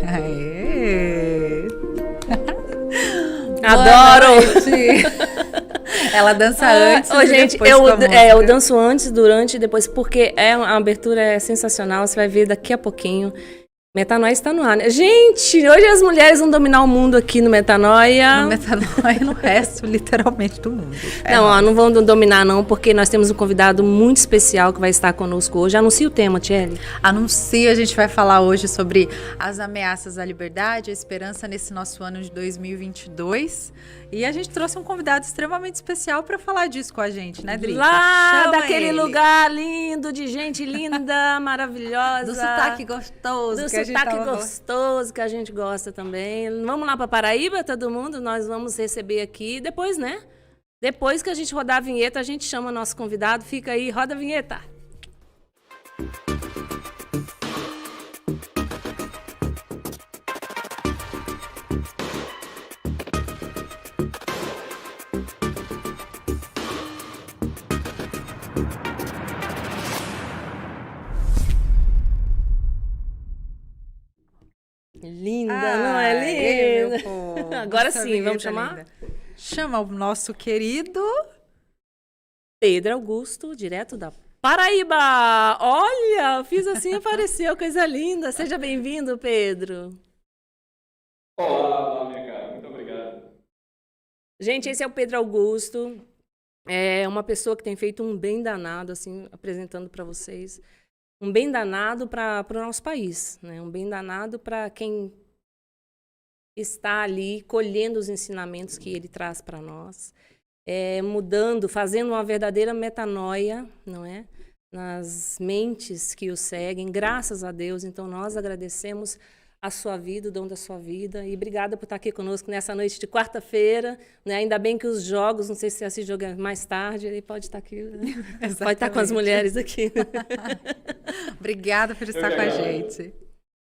Aê. Adoro! Ela dança antes e gente, depois com a música. eu danço antes, durante e depois, porque a abertura é sensacional, você vai ver daqui a pouquinho. Metanoia está no ar, né? Gente, hoje as mulheres vão dominar o mundo aqui no Metanoia. No Metanoia e no resto, literalmente, do mundo. Não vão dominar não, porque nós temos um convidado muito especial que vai estar conosco hoje. Anuncia o tema, Tchely. Anuncio, a gente vai falar hoje sobre as ameaças à liberdade, a esperança nesse nosso ano de 2022. E a gente trouxe um convidado extremamente especial para falar disso com a gente, né, Drica? Lá Chama daquele ele. lugar lindo, de gente linda, maravilhosa. Do sotaque gostoso. Do sotaque gostoso que a gente gosta também. Vamos lá para Paraíba, todo mundo? Nós vamos receber aqui depois, né? Depois que a gente rodar a vinheta, a gente chama nosso convidado. Fica aí, roda a vinheta. Linda, não é linda? Agora sim, vamos chamar? Linda. Chama o nosso querido Pedro Augusto, direto da Paraíba. Olha, fiz assim, apareceu, coisa linda. Seja bem-vindo, Pedro. Olá, minha cara. Muito obrigado. Gente, esse é o Pedro Augusto. É uma pessoa que tem feito um bem danado, assim, apresentando para vocês. Um bem danado para o nosso país, né? Um bem danado para quem está ali colhendo os ensinamentos que ele traz para nós, mudando, fazendo uma verdadeira metanoia, não é? Nas mentes que o seguem, graças a Deus. Então, nós agradecemos a sua vida, o dom da sua vida, e obrigada por estar aqui conosco nessa noite de quarta-feira, né? Ainda bem que os jogos, não sei se esse jogo é mais tarde, ele pode estar aqui, né? Pode estar com as mulheres aqui. Obrigada por estar com a gente.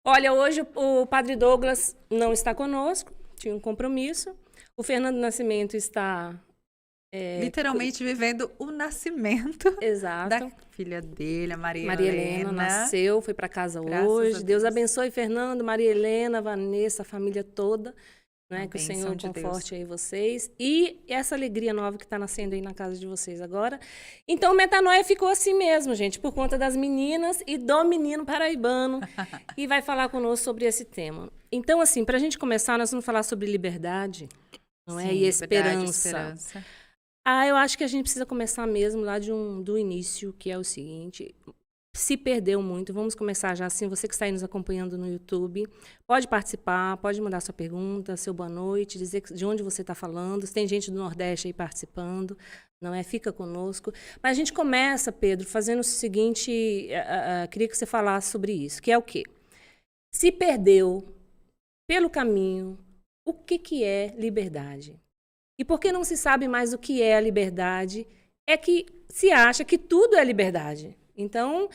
Olha, hoje o Padre Douglas não está conosco, tinha um compromisso. O Fernando Nascimento está... literalmente vivendo o nascimento Exato. da filha dele, a Maria Helena. Nasceu, foi para casa hoje. Deus abençoe Fernando, Maria Helena, Vanessa, a família toda. Né? Que o Senhor conforte aí vocês. E essa alegria nova que está nascendo aí na casa de vocês agora. Então, o Metanoia ficou assim mesmo, gente, por conta das meninas e do menino paraibano, que vai falar conosco sobre esse tema. Então, assim, para a gente começar, nós vamos falar sobre liberdade, não é? E esperança. Eu acho que a gente precisa começar mesmo lá do início, que é o seguinte: se perdeu muito, vamos começar já assim. Você que está aí nos acompanhando no YouTube, pode participar, pode mandar sua pergunta, seu boa noite, dizer de onde você está falando. Se tem gente do Nordeste aí participando, não é? Fica conosco. Mas a gente começa, Pedro, fazendo o seguinte, queria que você falasse sobre isso, que é o quê? Se perdeu pelo caminho, o que é liberdade? E porque não se sabe mais o que é a liberdade, é que se acha que tudo é liberdade. Então,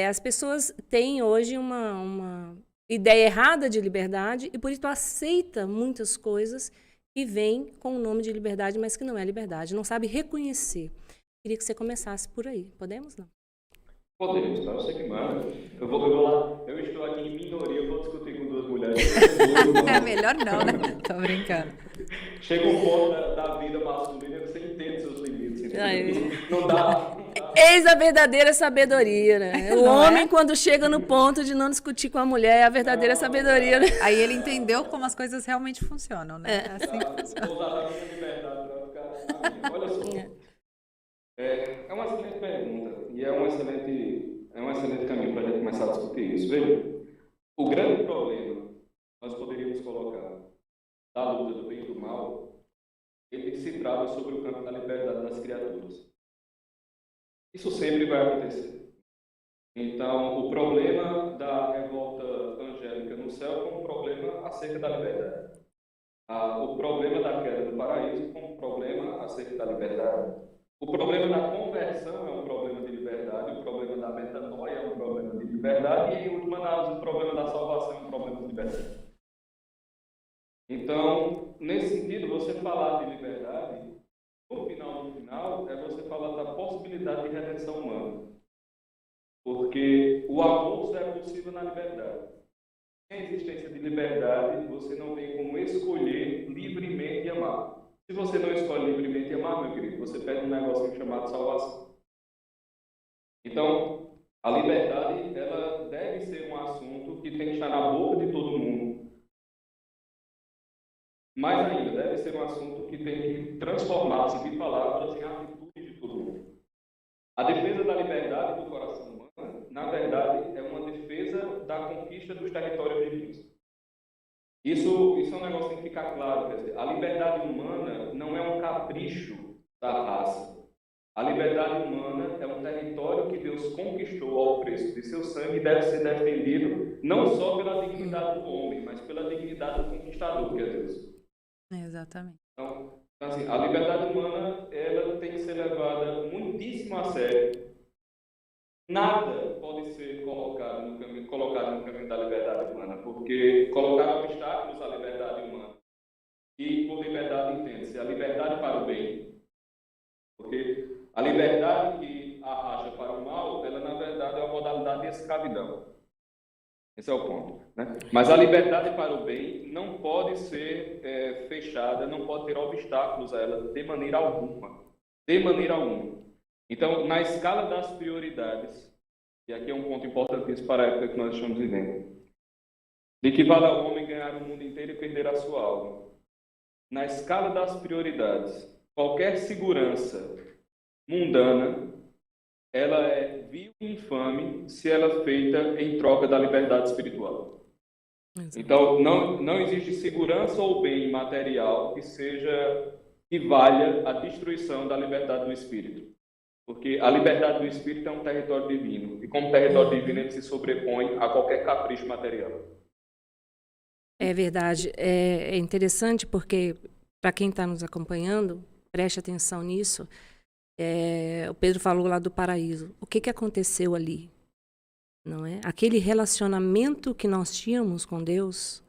as pessoas têm hoje uma ideia errada de liberdade e, por isso, aceita muitas coisas que vêm com o nome de liberdade, mas que não é liberdade. Não sabe reconhecer. Queria que você começasse por aí. Podemos, não? Podemos, tá? Você que manda. Eu vou lá. Eu estou aqui em minoria, eu vou discutir com duas mulheres. É melhor não, né? Tô brincando. Chega um ponto da vida masculina que você entende seus limites. Não dá. Eis a verdadeira sabedoria, né? O homem, quando chega no ponto de não discutir com a mulher, é a verdadeira sabedoria, né? Aí ele entendeu como as coisas realmente funcionam, né? É assim que funciona. Vou usar a minha liberdade para ficar. Olha só. É uma excelente pergunta e é um excelente caminho para a gente começar a discutir isso. Veja, o grande problema, nós poderíamos colocar, da luta do bem e do mal, ele se trata sobre o campo da liberdade das criaturas. Isso sempre vai acontecer. Então, o problema da revolta angélica no céu foi um problema acerca da liberdade. O problema da queda do paraíso foi um problema acerca da liberdade. O problema da conversão é um problema de liberdade. liberdade, o problema da metanoia é um problema de liberdade, e, em última análise, o problema da salvação é um problema de liberdade. Então, nesse sentido, você falar de liberdade, no final, é você falar da possibilidade de redenção humana. Porque o amor só é possível na liberdade. Sem a existência de liberdade, você não tem como escolher livremente amar. Se você não escolhe livremente amar, meu querido, você perde um negócio chamado salvação. Então, a liberdade, ela deve ser um assunto que tem que estar na boca de todo mundo. Mais ainda, deve ser um assunto que tem que transformar-se de palavras em atitude de todo mundo. A defesa da liberdade do coração humano, na verdade, é uma defesa da conquista dos territórios divinos. Isso é um negócio que tem que ficar claro. Quer dizer, a liberdade humana não é um capricho da raça. A liberdade humana é um território que Deus conquistou ao preço de seu sangue e deve ser defendido não só pela dignidade do homem, mas pela dignidade do conquistador, que é Deus. Exatamente. Então, assim, a liberdade humana, ela tem que ser levada muitíssimo a sério. Nada pode ser colocado no caminho da liberdade humana, porque colocar obstáculos à liberdade humana, e por liberdade entende-se a liberdade para o bem, porque a liberdade que arracha para o mal, ela na verdade é uma modalidade de escravidão. Esse é o ponto, né? Mas a liberdade para o bem não pode ser fechada, não pode ter obstáculos a ela de maneira alguma. De maneira alguma. Então, na escala das prioridades, e aqui é um ponto importantíssimo para a época que nós estamos vivendo, de que vale ao homem ganhar o mundo inteiro e perder a sua alma. Na escala das prioridades, qualquer segurança mundana, ela é vil e infame se ela é feita em troca da liberdade espiritual. Então, não existe segurança ou bem material que valha a destruição da liberdade do espírito. Porque a liberdade do espírito é um território divino. E como território divino, ele se sobrepõe a qualquer capricho material. É verdade. É interessante porque, para quem está nos acompanhando, preste atenção nisso. O Pedro falou lá do paraíso. O que aconteceu ali? Não é? Aquele relacionamento que nós tínhamos com Deus.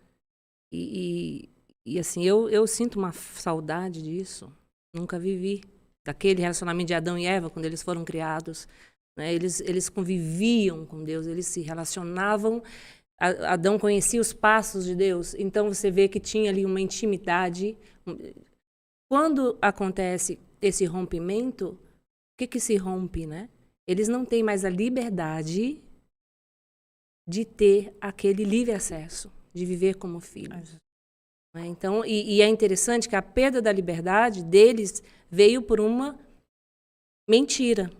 E assim, eu sinto uma saudade disso. Nunca vivi. Daquele relacionamento de Adão e Eva, quando eles foram criados. Né? Eles conviviam com Deus, eles se relacionavam. Adão conhecia os passos de Deus. Então, você vê que tinha ali uma intimidade. Quando acontece esse rompimento, o que se rompe, né? Eles não têm mais a liberdade de ter aquele livre acesso, de viver como filhos. Então, e é interessante que a perda da liberdade deles veio por uma mentira.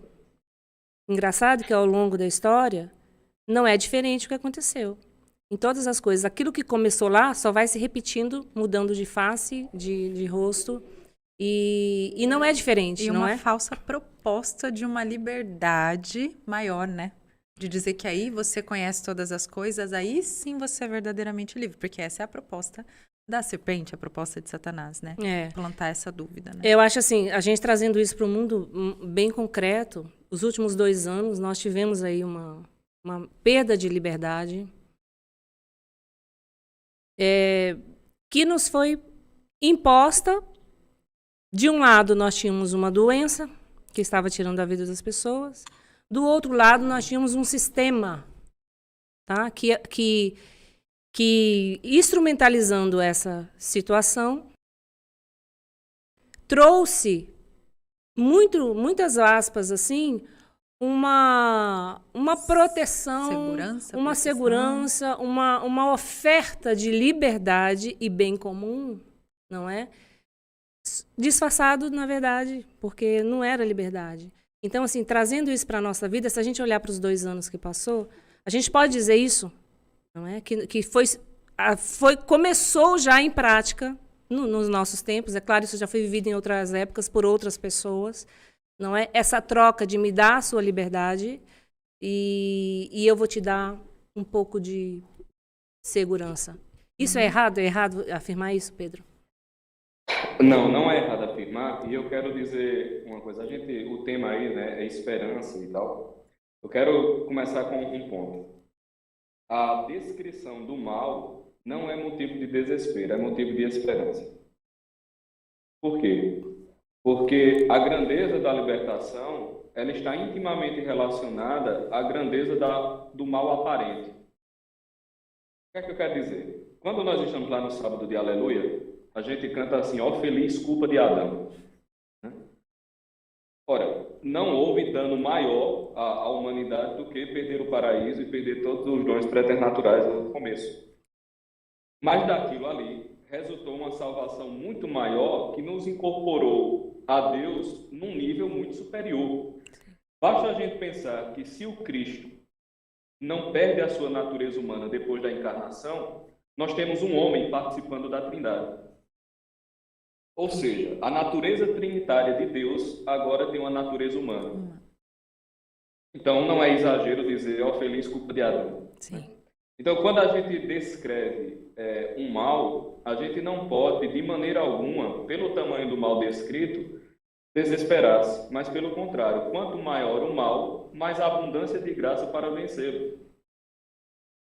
Engraçado que ao longo da história não é diferente o que aconteceu. Em todas as coisas, aquilo que começou lá só vai se repetindo, mudando de face, de rosto. E não é diferente, e não é? E uma falsa proposta de uma liberdade maior, né? De dizer que aí você conhece todas as coisas, aí sim você é verdadeiramente livre. Porque essa é a proposta da serpente, a proposta de Satanás, né? Plantar essa dúvida, né? Eu acho assim, a gente trazendo isso para o mundo bem concreto, os últimos 2 anos nós tivemos aí uma perda de liberdade que nos foi imposta. De um lado, nós tínhamos uma doença que estava tirando a vida das pessoas. Do outro lado, nós tínhamos um sistema, tá? que instrumentalizando essa situação, trouxe, muitas aspas, assim, uma proteção, uma segurança, uma oferta de liberdade e bem comum, não é? Disfarçado, na verdade, porque não era liberdade. Então, assim, trazendo isso para a nossa vida, se a gente olhar para os 2 anos que passou, a gente pode dizer isso, não é? Que começou já em prática nos nossos tempos. É claro, isso já foi vivido em outras épocas por outras pessoas, não é? Essa troca de me dar a sua liberdade e eu vou te dar um pouco de segurança. Isso é errado? É errado afirmar isso, Pedro? Não, não é errado afirmar, e eu quero dizer uma coisa. O tema aí, né, é esperança e tal. Eu quero começar com um ponto. A descrição do mal não é motivo de desespero, é motivo de esperança. Por quê? Porque a grandeza da libertação, ela está intimamente relacionada à grandeza do mal aparente. O que é que eu quero dizer? Quando nós estamos lá no sábado de Aleluia, a gente canta assim, ó feliz culpa de Adão. Ora, não houve dano maior à humanidade do que perder o paraíso e perder todos os dons preternaturais no começo. Mas daquilo ali resultou uma salvação muito maior que nos incorporou a Deus num nível muito superior. Basta a gente pensar que se o Cristo não perde a sua natureza humana depois da encarnação, nós temos um homem participando da Trindade. Ou seja, a natureza trinitária de Deus agora tem uma natureza humana. Então, não é exagero dizer, ó feliz culpa de Adão. Sim. Então, quando a gente descreve um mal, a gente não pode, de maneira alguma, pelo tamanho do mal descrito, desesperar-se. Mas, pelo contrário, quanto maior o mal, mais abundância de graça para vencê-lo.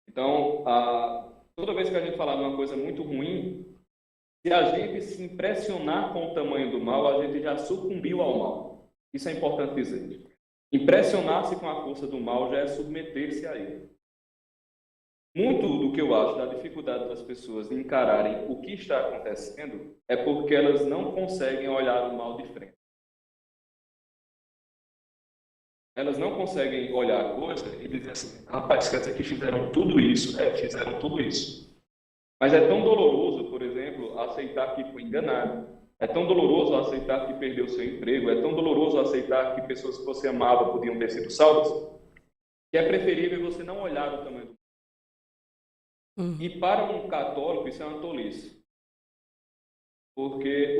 Então, toda vez que a gente falar de uma coisa muito ruim, se a gente se impressionar com o tamanho do mal, a gente já sucumbiu ao mal. Isso é importante dizer. Impressionar-se com a força do mal já é submeter-se a ele. Muito do que eu acho da dificuldade das pessoas de encararem o que está acontecendo é porque elas não conseguem olhar o mal de frente. Elas não conseguem olhar a coisa e dizer assim, rapaz, quer dizer que fizeram tudo isso? Fizeram tudo isso. Mas é tão doloroso, por exemplo, aceitar que foi enganado. É tão doloroso aceitar que perdeu seu emprego. É tão doloroso aceitar que pessoas que você amava podiam ter sido salvas. Que é preferível você não olhar o tamanho do mal. E para um católico, isso é uma tolice. Porque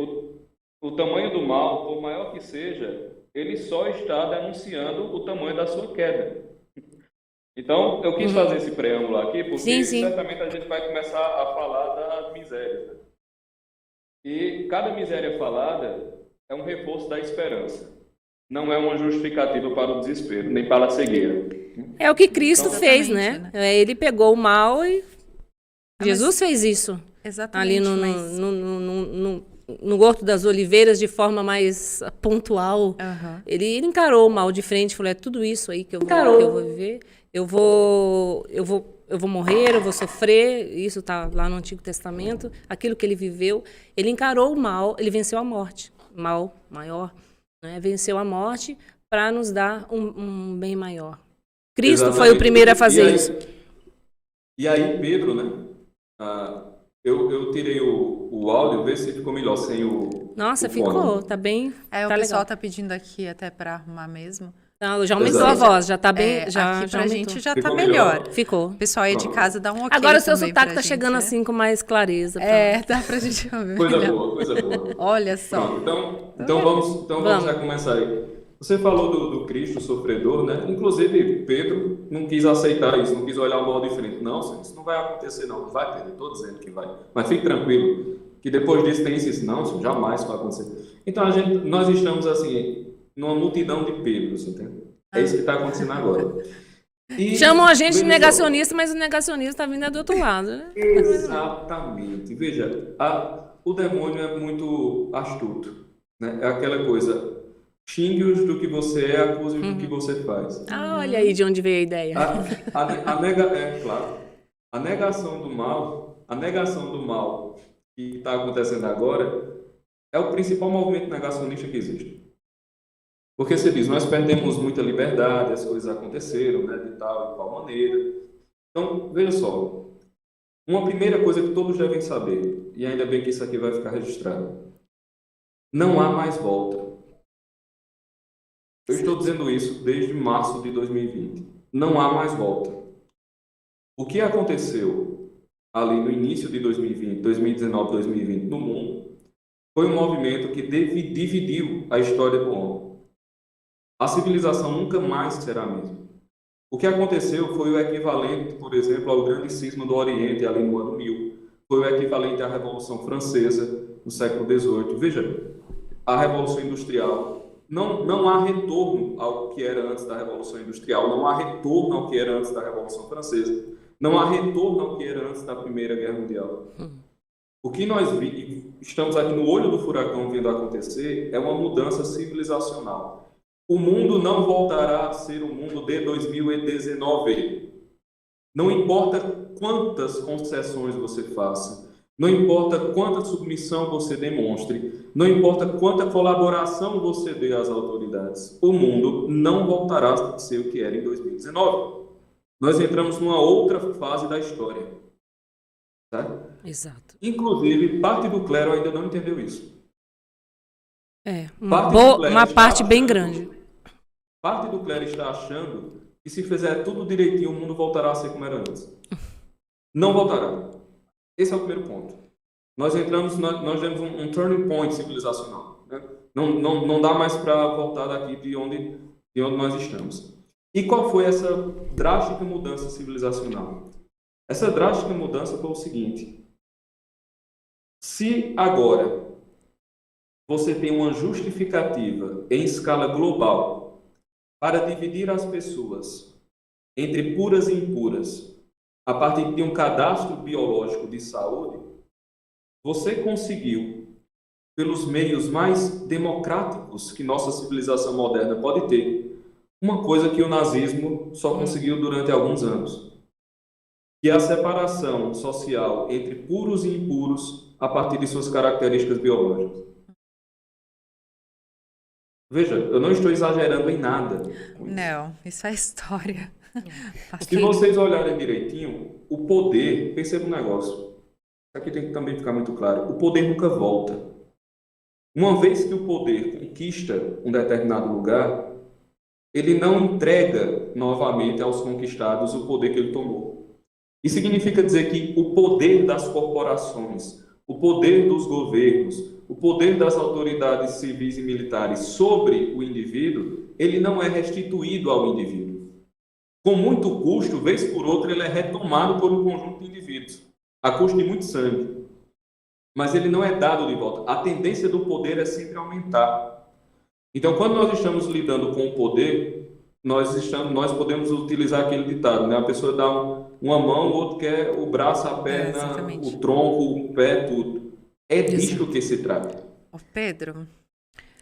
o tamanho do mal, por maior que seja, ele só está denunciando o tamanho da sua queda. Então, eu quis fazer esse preâmbulo aqui, porque certamente a gente vai começar a falar das misérias. Né? E cada miséria falada é um reforço da esperança. Não é uma justificativa para o desespero, nem para a cegueira. É o que Cristo fez, né? Ele pegou o mal e Jesus fez isso. Exatamente. Ali no Horto das Oliveiras, de forma mais pontual. Ele encarou o mal de frente, falou, é tudo isso aí que eu vou viver. Eu vou morrer, eu vou sofrer, isso está lá no Antigo Testamento, aquilo que ele viveu. Ele encarou o mal, ele venceu a morte, mal maior, né? Venceu a morte para nos dar um bem maior. Cristo foi o primeiro a fazer isso. E aí, Pedro, né? Eu tirei o áudio, ver se ficou melhor sem o... Nossa, ficou, tá bem. O pessoal tá pedindo aqui até para arrumar mesmo. Não, já aumentou a voz, já tá bem. Aqui já pra aumentou. gente já tá melhor. Ficou. O pessoal aí de casa dá um ok. Agora o seu sotaque tá chegando assim com mais clareza. Dá pra gente ouvir. Coisa boa. Olha só. Então vamos já começar aí. Você falou do Cristo sofredor, né? Inclusive, Pedro não quis aceitar isso, não quis olhar o mal de frente. Não, senhor, isso não vai acontecer, não. Vai, Pedro, estou dizendo que vai. Mas fique tranquilo, que depois disso tem isso. Não, senhor, jamais vai acontecer. Então, nós estamos, assim, numa multidão de Pedros, entendeu? É isso que está acontecendo agora. Chamam a gente de negacionista, mas o negacionista está vindo do outro lado, né? Exatamente. Veja, o demônio é muito astuto, né? É aquela coisa... Xingue-os do que você é, acuse-os do que você faz. Olha aí de onde veio a ideia. Claro. A negação do mal que está acontecendo agora é o principal movimento negacionista que existe. Porque você diz, nós perdemos muita liberdade, as coisas aconteceram, né, de tal e qual maneira. Então, veja só. Uma primeira coisa que todos devem saber, e ainda bem que isso aqui vai ficar registrado. Não há mais volta. Eu estou dizendo isso desde março de 2020. Não há mais volta. O que aconteceu ali no início de 2020, 2019, 2020 no mundo foi um movimento que dividiu a história do homem. A civilização nunca mais será a mesma. O que aconteceu foi o equivalente, por exemplo, ao grande cisma do Oriente ali no ano 1000. Foi o equivalente à Revolução Francesa, no século XVIII. Veja, a Revolução Industrial, não há retorno ao que era antes da Revolução Industrial, não há retorno ao que era antes da Revolução Francesa, não há retorno ao que era antes da Primeira Guerra Mundial. O que nós estamos aqui no olho do furacão vendo acontecer é uma mudança civilizacional. O mundo não voltará a ser o mundo de 2019. Não importa quantas concessões você faça, não importa quanta submissão você demonstre, não importa quanta colaboração você dê às autoridades, o mundo não voltará a ser o que era em 2019. Nós entramos numa outra fase da história. Tá? Exato. Inclusive, parte do clero ainda não entendeu isso. Uma parte bem grande. Parte do clero está achando que se fizer tudo direitinho, o mundo voltará a ser como era antes. Não voltará. Esse é o primeiro ponto. Nós temos um turning point civilizacional. Né? Não dá mais para voltar daqui de onde nós estamos. E qual foi essa drástica mudança civilizacional? Essa drástica mudança foi o seguinte: se agora você tem uma justificativa em escala global para dividir as pessoas entre puras e impuras a partir de um cadastro biológico de saúde, você conseguiu, pelos meios mais democráticos que nossa civilização moderna pode ter, uma coisa que o nazismo só conseguiu durante alguns anos, que é a separação social entre puros e impuros a partir de suas características biológicas. Veja, eu não estou exagerando em nada. Não, isso é história. Se vocês olharem direitinho, o poder, perceba um negócio, aqui tem que também ficar muito claro, o poder nunca volta. Uma vez que o poder conquista um determinado lugar, ele não entrega novamente aos conquistados o poder que ele tomou. Isso significa dizer que o poder das corporações, o poder dos governos, o poder das autoridades civis e militares sobre o indivíduo, ele não é restituído ao indivíduo. Com muito custo, vez por outra, ele é retomado por um conjunto de indivíduos, a custo de muito sangue. Mas ele não é dado de volta. A tendência do poder é sempre aumentar. Então, quando nós estamos lidando com o poder, nós podemos utilizar aquele ditado, né? A pessoa dá uma mão, o outro quer o braço, a perna, o tronco, o pé, tudo. É disso que se trata. Pedro.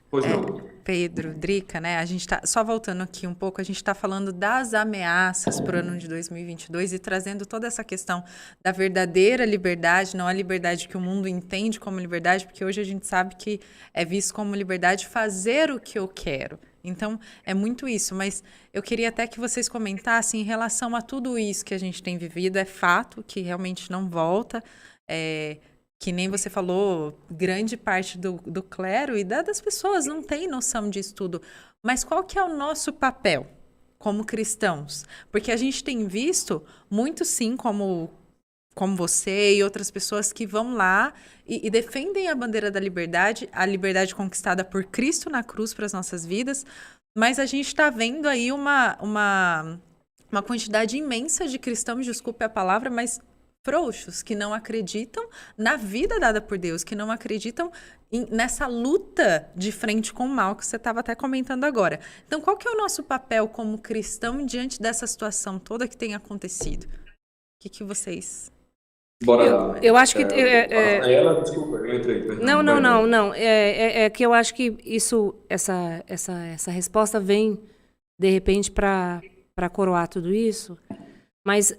Pois não. Pedro, Drica, né? A gente tá só voltando aqui um pouco, a gente está falando das ameaças para o ano de 2022 e trazendo toda essa questão da verdadeira liberdade, não a liberdade que o mundo entende como liberdade, porque hoje a gente sabe que é visto como liberdade fazer o que eu quero. Então, é muito isso, mas eu queria até que vocês comentassem em relação a tudo isso que a gente tem vivido. É fato que realmente não volta, que nem você falou, grande parte do clero e das pessoas não tem noção disso tudo. Mas qual que é o nosso papel como cristãos? Porque a gente tem visto muito, sim, como você e outras pessoas que vão lá e defendem a bandeira da liberdade, a liberdade conquistada por Cristo na cruz para as nossas vidas, mas a gente está vendo aí uma quantidade imensa de cristãos, desculpe a palavra, mas frouxos, que não acreditam na vida dada por Deus, que não acreditam nessa luta de frente com o mal que você estava até comentando agora. Então, qual que é o nosso papel como cristão diante dessa situação toda que tem acontecido? O que vocês... Bora. Eu acho que... Ela, desculpa, eu entrei. Não. É que eu acho que essa resposta vem, de repente, para coroar tudo isso, mas...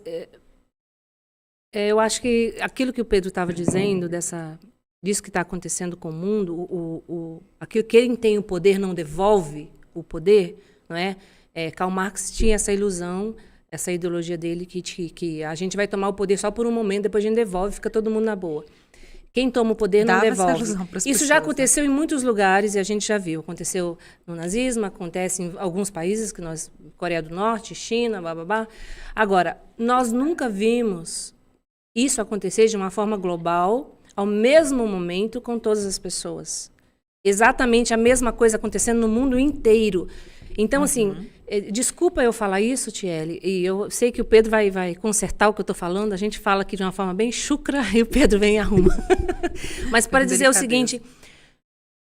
eu acho que aquilo que o Pedro estava dizendo, disso que está acontecendo com o mundo, aquilo que quem tem o poder não devolve o poder, não é? Karl Marx tinha essa ilusão, essa ideologia dele que a gente vai tomar o poder só por um momento, depois a gente devolve, fica todo mundo na boa. Quem toma o poder não devolve. Isso já aconteceu em muitos lugares e a gente já viu. Aconteceu no nazismo, acontece em alguns países, Coreia do Norte, China, blá. Agora, nós nunca vimos isso acontecer de uma forma global, ao mesmo momento, com todas as pessoas. Exatamente a mesma coisa acontecendo no mundo inteiro. Então, assim, Desculpa eu falar isso, Tiele, e eu sei que o Pedro vai consertar o que eu estou falando, a gente fala aqui de uma forma bem chucra e o Pedro vem e arruma. Mas para dizer o seguinte,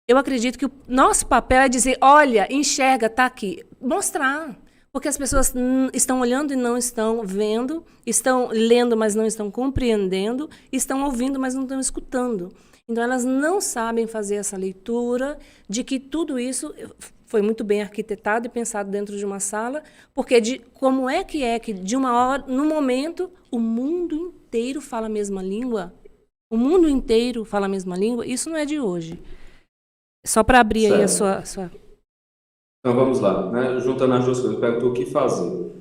eu acredito que o nosso papel é dizer, olha, enxerga, está aqui, mostrar. Porque as pessoas estão olhando e não estão vendo, estão lendo, mas não estão compreendendo, estão ouvindo, mas não estão escutando. Então, elas não sabem fazer essa leitura de que tudo isso foi muito bem arquitetado e pensado dentro de uma sala, porque como é que de uma hora, num momento, o mundo inteiro fala a mesma língua? O mundo inteiro fala a mesma língua? Isso não é de hoje. Só para abrir aí a sua... Então vamos lá, né? Juntando as duas coisas, perguntou o que fazer.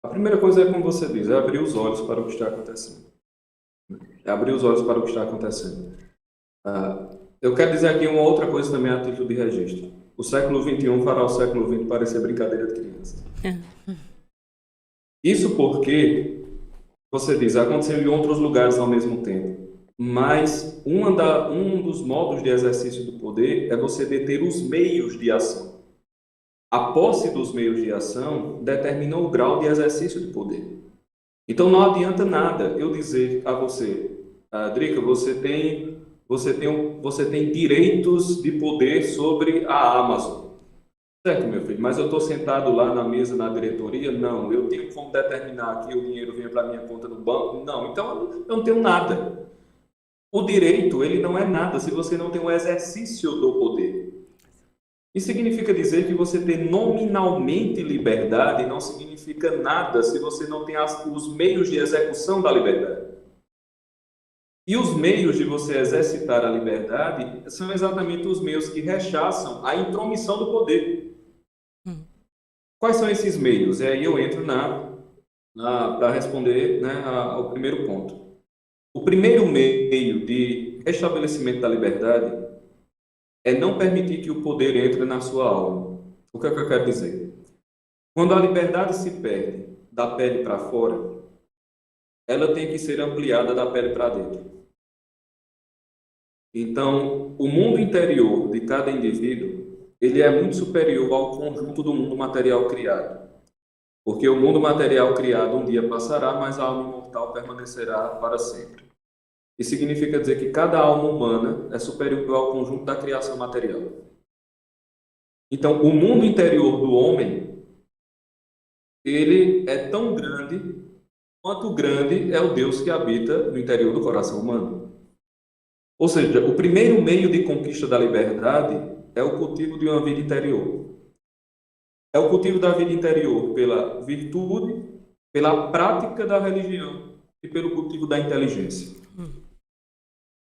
A primeira coisa é, como você diz, é abrir os olhos para o que está acontecendo. É abrir os olhos para o que está acontecendo. Eu quero dizer aqui uma outra coisa também a título de registro. O século XXI fará o século XX parecer brincadeira de criança. Isso porque, você diz, aconteceu em outros lugares ao mesmo tempo. Mas um dos modos de exercício do poder é você deter os meios de ação. A posse dos meios de ação determina o grau de exercício de poder. Então não adianta nada eu dizer a você, Drica, você tem direitos de poder sobre a Amazon. Certo, meu filho, mas eu estou sentado lá na mesa, na diretoria? Não. Eu tenho como determinar que o dinheiro venha para a minha conta no banco? Não. Então eu não tenho nada. O direito, ele não é nada se você não tem um exercício do poder. Isso significa dizer que você ter nominalmente liberdade não significa nada se você não tem os meios de execução da liberdade. E os meios de você exercitar a liberdade são exatamente os meios que rechaçam a intromissão do poder. Quais são esses meios? E aí eu entro para responder, né, ao primeiro ponto. O primeiro meio de restabelecimento da liberdade é não permitir que o poder entre na sua alma. O que é que eu quero dizer? Quando a liberdade se perde da pele para fora, ela tem que ser ampliada da pele para dentro. Então, o mundo interior de cada indivíduo, ele é muito superior ao conjunto do mundo material criado. Porque o mundo material criado um dia passará, mas a alma imortal permanecerá para sempre. Isso significa dizer que cada alma humana é superior ao conjunto da criação material. Então, o mundo interior do homem, ele é tão grande quanto grande é o Deus que habita no interior do coração humano. Ou seja, o primeiro meio de conquista da liberdade é o cultivo de uma vida interior. É o cultivo da vida interior pela virtude, pela prática da religião e pelo cultivo da inteligência.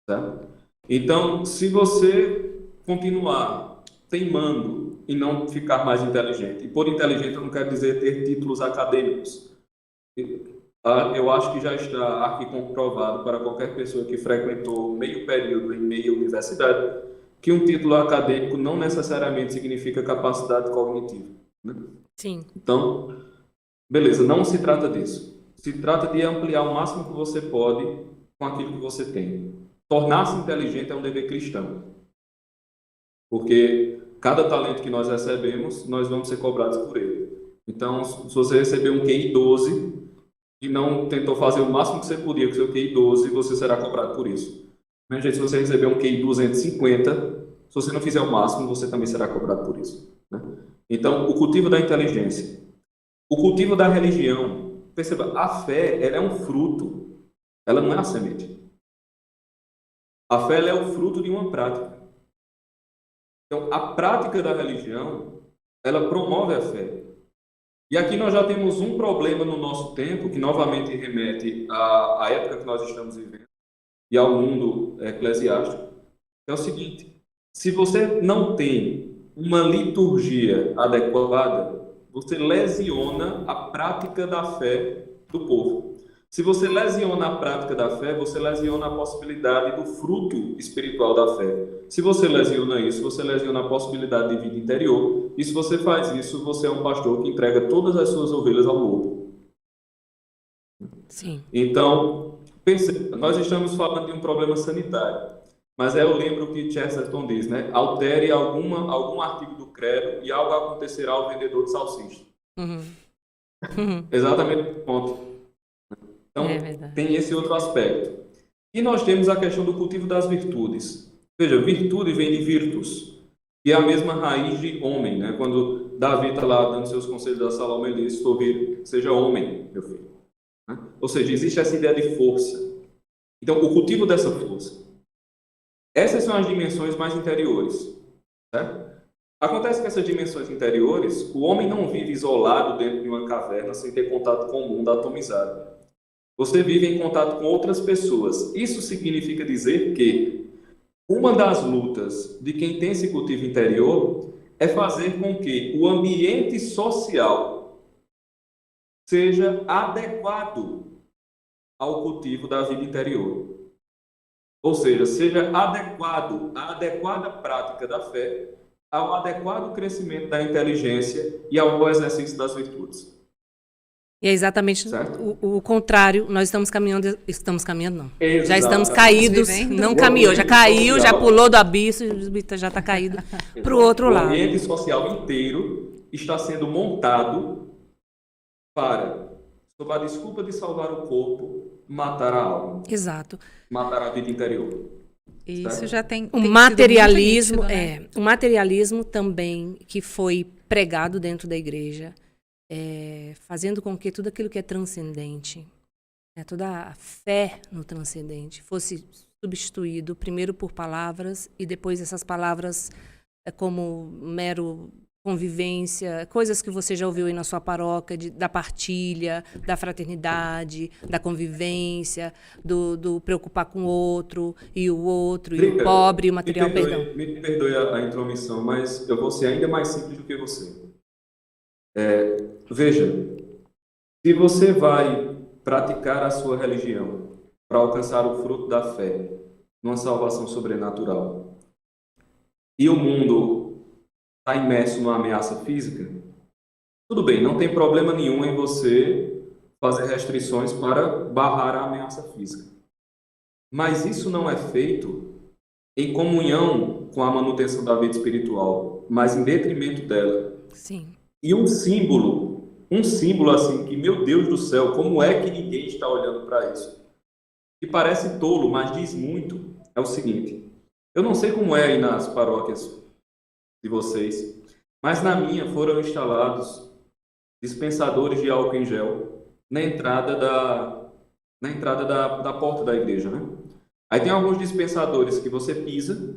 Tá? Então, se você continuar teimando em não ficar mais inteligente, e por inteligente eu não quero dizer ter títulos acadêmicos, eu acho que já está aqui comprovado para qualquer pessoa que frequentou meio período em meia universidade, que um título acadêmico não necessariamente significa capacidade cognitiva. Né? Sim. Então, beleza, não se trata disso. Se trata de ampliar o máximo que você pode com aquilo que você tem. Tornar-se inteligente é um dever cristão. Porque cada talento que nós recebemos, nós vamos ser cobrados por ele. Então, se você receber um QI 12 e não tentou fazer o máximo que você podia com seu QI 12, você será cobrado por isso. Mas, gente, se você receber um QI 250, se você não fizer o máximo, você também será cobrado por isso. Né? Então, o cultivo da inteligência. O cultivo da religião. Perceba, a fé, ela é um fruto. Ela não é a semente. A fé, ela é o fruto de uma prática. Então, a prática da religião, ela promove a fé. E aqui nós já temos um problema no nosso tempo, que novamente remete à época que nós estamos vivendo e ao mundo eclesiástico. É o seguinte, se você não tem uma liturgia adequada, você lesiona a prática da fé do povo. Se você lesiona a prática da fé, você lesiona a possibilidade do fruto espiritual da fé. Se você lesiona isso, você lesiona a possibilidade de vida interior. E se você faz isso, você é um pastor que entrega todas as suas ovelhas ao lobo. Sim. Então, perceba, nós estamos falando de um problema sanitário. Mas eu lembro que Chesterton diz, né? Altere algum artigo do credo e algo acontecerá ao vendedor de salsicha. Exatamente o ponto. Então, tem esse outro aspecto. E nós temos a questão do cultivo das virtudes. Veja, virtude vem de virtus, que é a mesma raiz de homem, né? Quando Davi está lá dando seus conselhos a Salomão, ele diz: "Se tu ouvir, seja homem, meu filho." Né? Ou seja, existe essa ideia de força. Então, o cultivo dessa força. Essas são as dimensões mais interiores. Certo? Acontece que essas dimensões interiores, o homem não vive isolado dentro de uma caverna sem ter contato com o mundo atomizado. Você vive em contato com outras pessoas. Isso significa dizer que uma das lutas de quem tem esse cultivo interior é fazer com que o ambiente social seja adequado ao cultivo da vida interior. Ou seja, seja adequado à adequada prática da fé, ao adequado crescimento da inteligência e ao exercício das virtudes. E é exatamente o contrário. Nós estamos caminhando não. Exatamente. Já estamos caídos, não caminhou, já caiu, já pulou do abismo, já está caído para o outro lado. O ambiente social inteiro está sendo montado para, sob a desculpa de salvar o corpo, matar a alma. Exato. Matar a vida interior. Isso já tem o materialismo, o materialismo também que foi pregado dentro da igreja, fazendo com que tudo aquilo que é transcendente, toda a fé no transcendente, fosse substituído primeiro por palavras e depois essas palavras como mero convivência, coisas que você já ouviu aí na sua paróquia, da partilha, da fraternidade, da convivência, do preocupar com o outro, e o pobre, o material, perdão. Me perdoe a intromissão, mas eu vou ser ainda mais simples do que você. Veja, se você vai praticar a sua religião para alcançar o fruto da fé, numa salvação sobrenatural, e o mundo está imerso numa ameaça física, tudo bem, não tem problema nenhum em você fazer restrições para barrar a ameaça física. Mas isso não é feito em comunhão com a manutenção da vida espiritual, mas em detrimento dela. Sim. E um símbolo assim, que, meu Deus do céu, como é que ninguém está olhando para isso? Que parece tolo, mas diz muito, é o seguinte: eu não sei como é aí nas paróquias de vocês, mas na minha foram instalados dispensadores de álcool em gel na entrada da porta da igreja, né? Aí tem alguns dispensadores que você pisa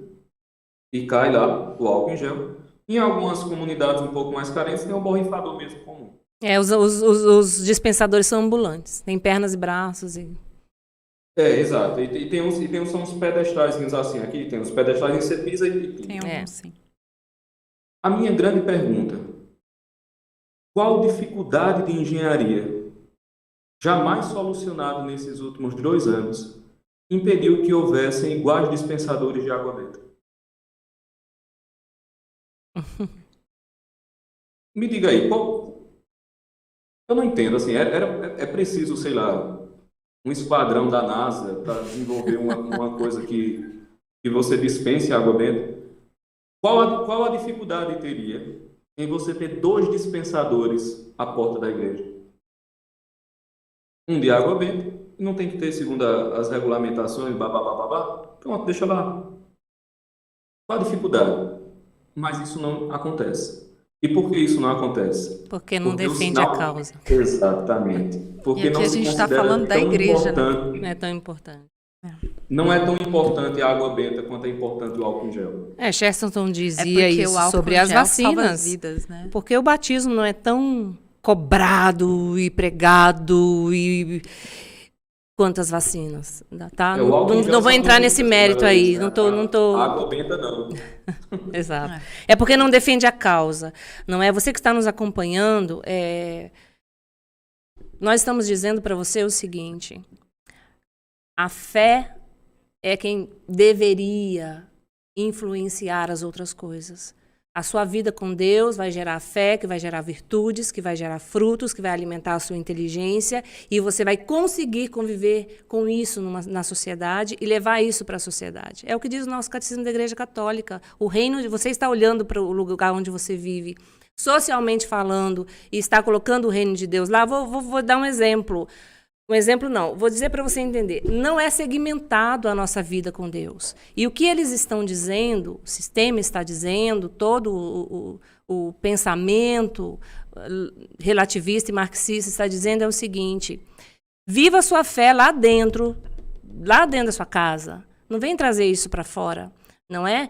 e cai lá o álcool em gel. Em algumas comunidades um pouco mais carentes tem um borrifador mesmo comum. Os dispensadores são ambulantes, tem pernas e braços e... Exato. E tem uns são uns pedestais assim, aqui tem uns pedestais que você pisa e tem alguns, sim. A minha grande pergunta: qual dificuldade de engenharia, jamais solucionada nesses últimos 2 anos, impediu que houvessem iguais dispensadores de água benta? Me diga aí, eu não entendo, assim, é preciso, sei lá, um esquadrão da NASA para desenvolver uma coisa que você dispense água benta? Qual a dificuldade teria em você ter 2 dispensadores à porta da igreja? Um de água benta, e não tem que ter, segundo as regulamentações, pronto, deixa lá. Qual a dificuldade? Mas isso não acontece. E por que isso não acontece? Porque não defende a causa. Exatamente. Porque não se considera. A gente está falando da igreja, né? Não é tão importante. Não é tão importante a água benta quanto é importante o álcool em gel. Chesterton dizia isso sobre as vacinas. Vidas, né? Porque o batismo não é tão cobrado e pregado quanto as vacinas. Tá? Não vou entrar nesse mérito aí. Não tô... A água benta não. Exato. É porque não defende a causa. Não é? Você que está nos acompanhando, nós estamos dizendo para você o seguinte: a fé é quem deveria influenciar as outras coisas. A sua vida com Deus vai gerar fé, que vai gerar virtudes, que vai gerar frutos, que vai alimentar a sua inteligência, e você vai conseguir conviver com isso na sociedade e levar isso para a sociedade. É o que diz o nosso Catecismo da Igreja Católica. O reino, você está olhando para o lugar onde você vive. socialmente falando, e está colocando o reino de Deus lá, vou dar um exemplo. Um exemplo não, vou dizer para você entender. Não é segmentado a nossa vida com Deus. E o que eles estão dizendo, o sistema está dizendo, todo o pensamento relativista e marxista está dizendo é o seguinte: viva a sua fé lá dentro da sua casa. Não vem trazer isso para fora. Não é?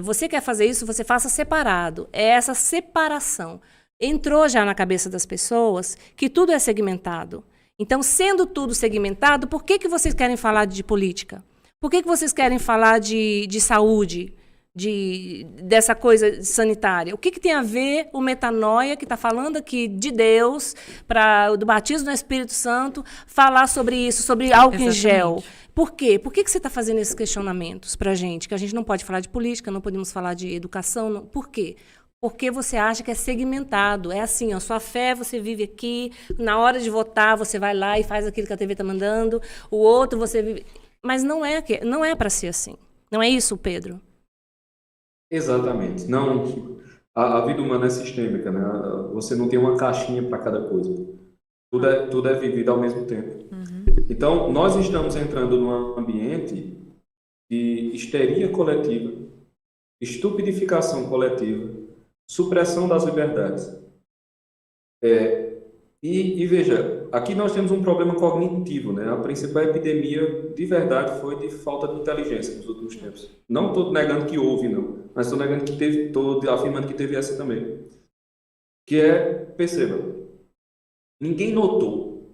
Você quer fazer isso, você faça separado. É essa separação. Entrou já na cabeça das pessoas que tudo é segmentado. Então, sendo tudo segmentado, por que vocês querem falar de política? Por que vocês querem falar de saúde, dessa coisa sanitária? O que tem a ver o Metanoia, que está falando aqui de Deus, do batismo no Espírito Santo, falar sobre isso, sobre álcool em gel? Por quê? Por que você está fazendo esses questionamentos para a gente? Que a gente não pode falar de política, não podemos falar de educação. Não. Por quê? Porque você acha que é segmentado. É assim, ó, sua fé, você vive aqui, na hora de votar, você vai lá e faz aquilo que a TV está mandando, o outro você vive... Mas não é para ser assim. Não é isso, Pedro? Exatamente. Não, a vida humana é sistêmica, né? Você não tem uma caixinha para cada coisa. Tudo é vivido ao mesmo tempo. Então, nós estamos entrando num ambiente de histeria coletiva, estupidificação coletiva, supressão das liberdades. E veja, aqui nós temos um problema cognitivo, né? A principal epidemia, de verdade, foi de falta de inteligência nos últimos tempos. Não estou negando que houve, não, mas estou negando que teve, estou afirmando que teve essa também. Perceba, ninguém notou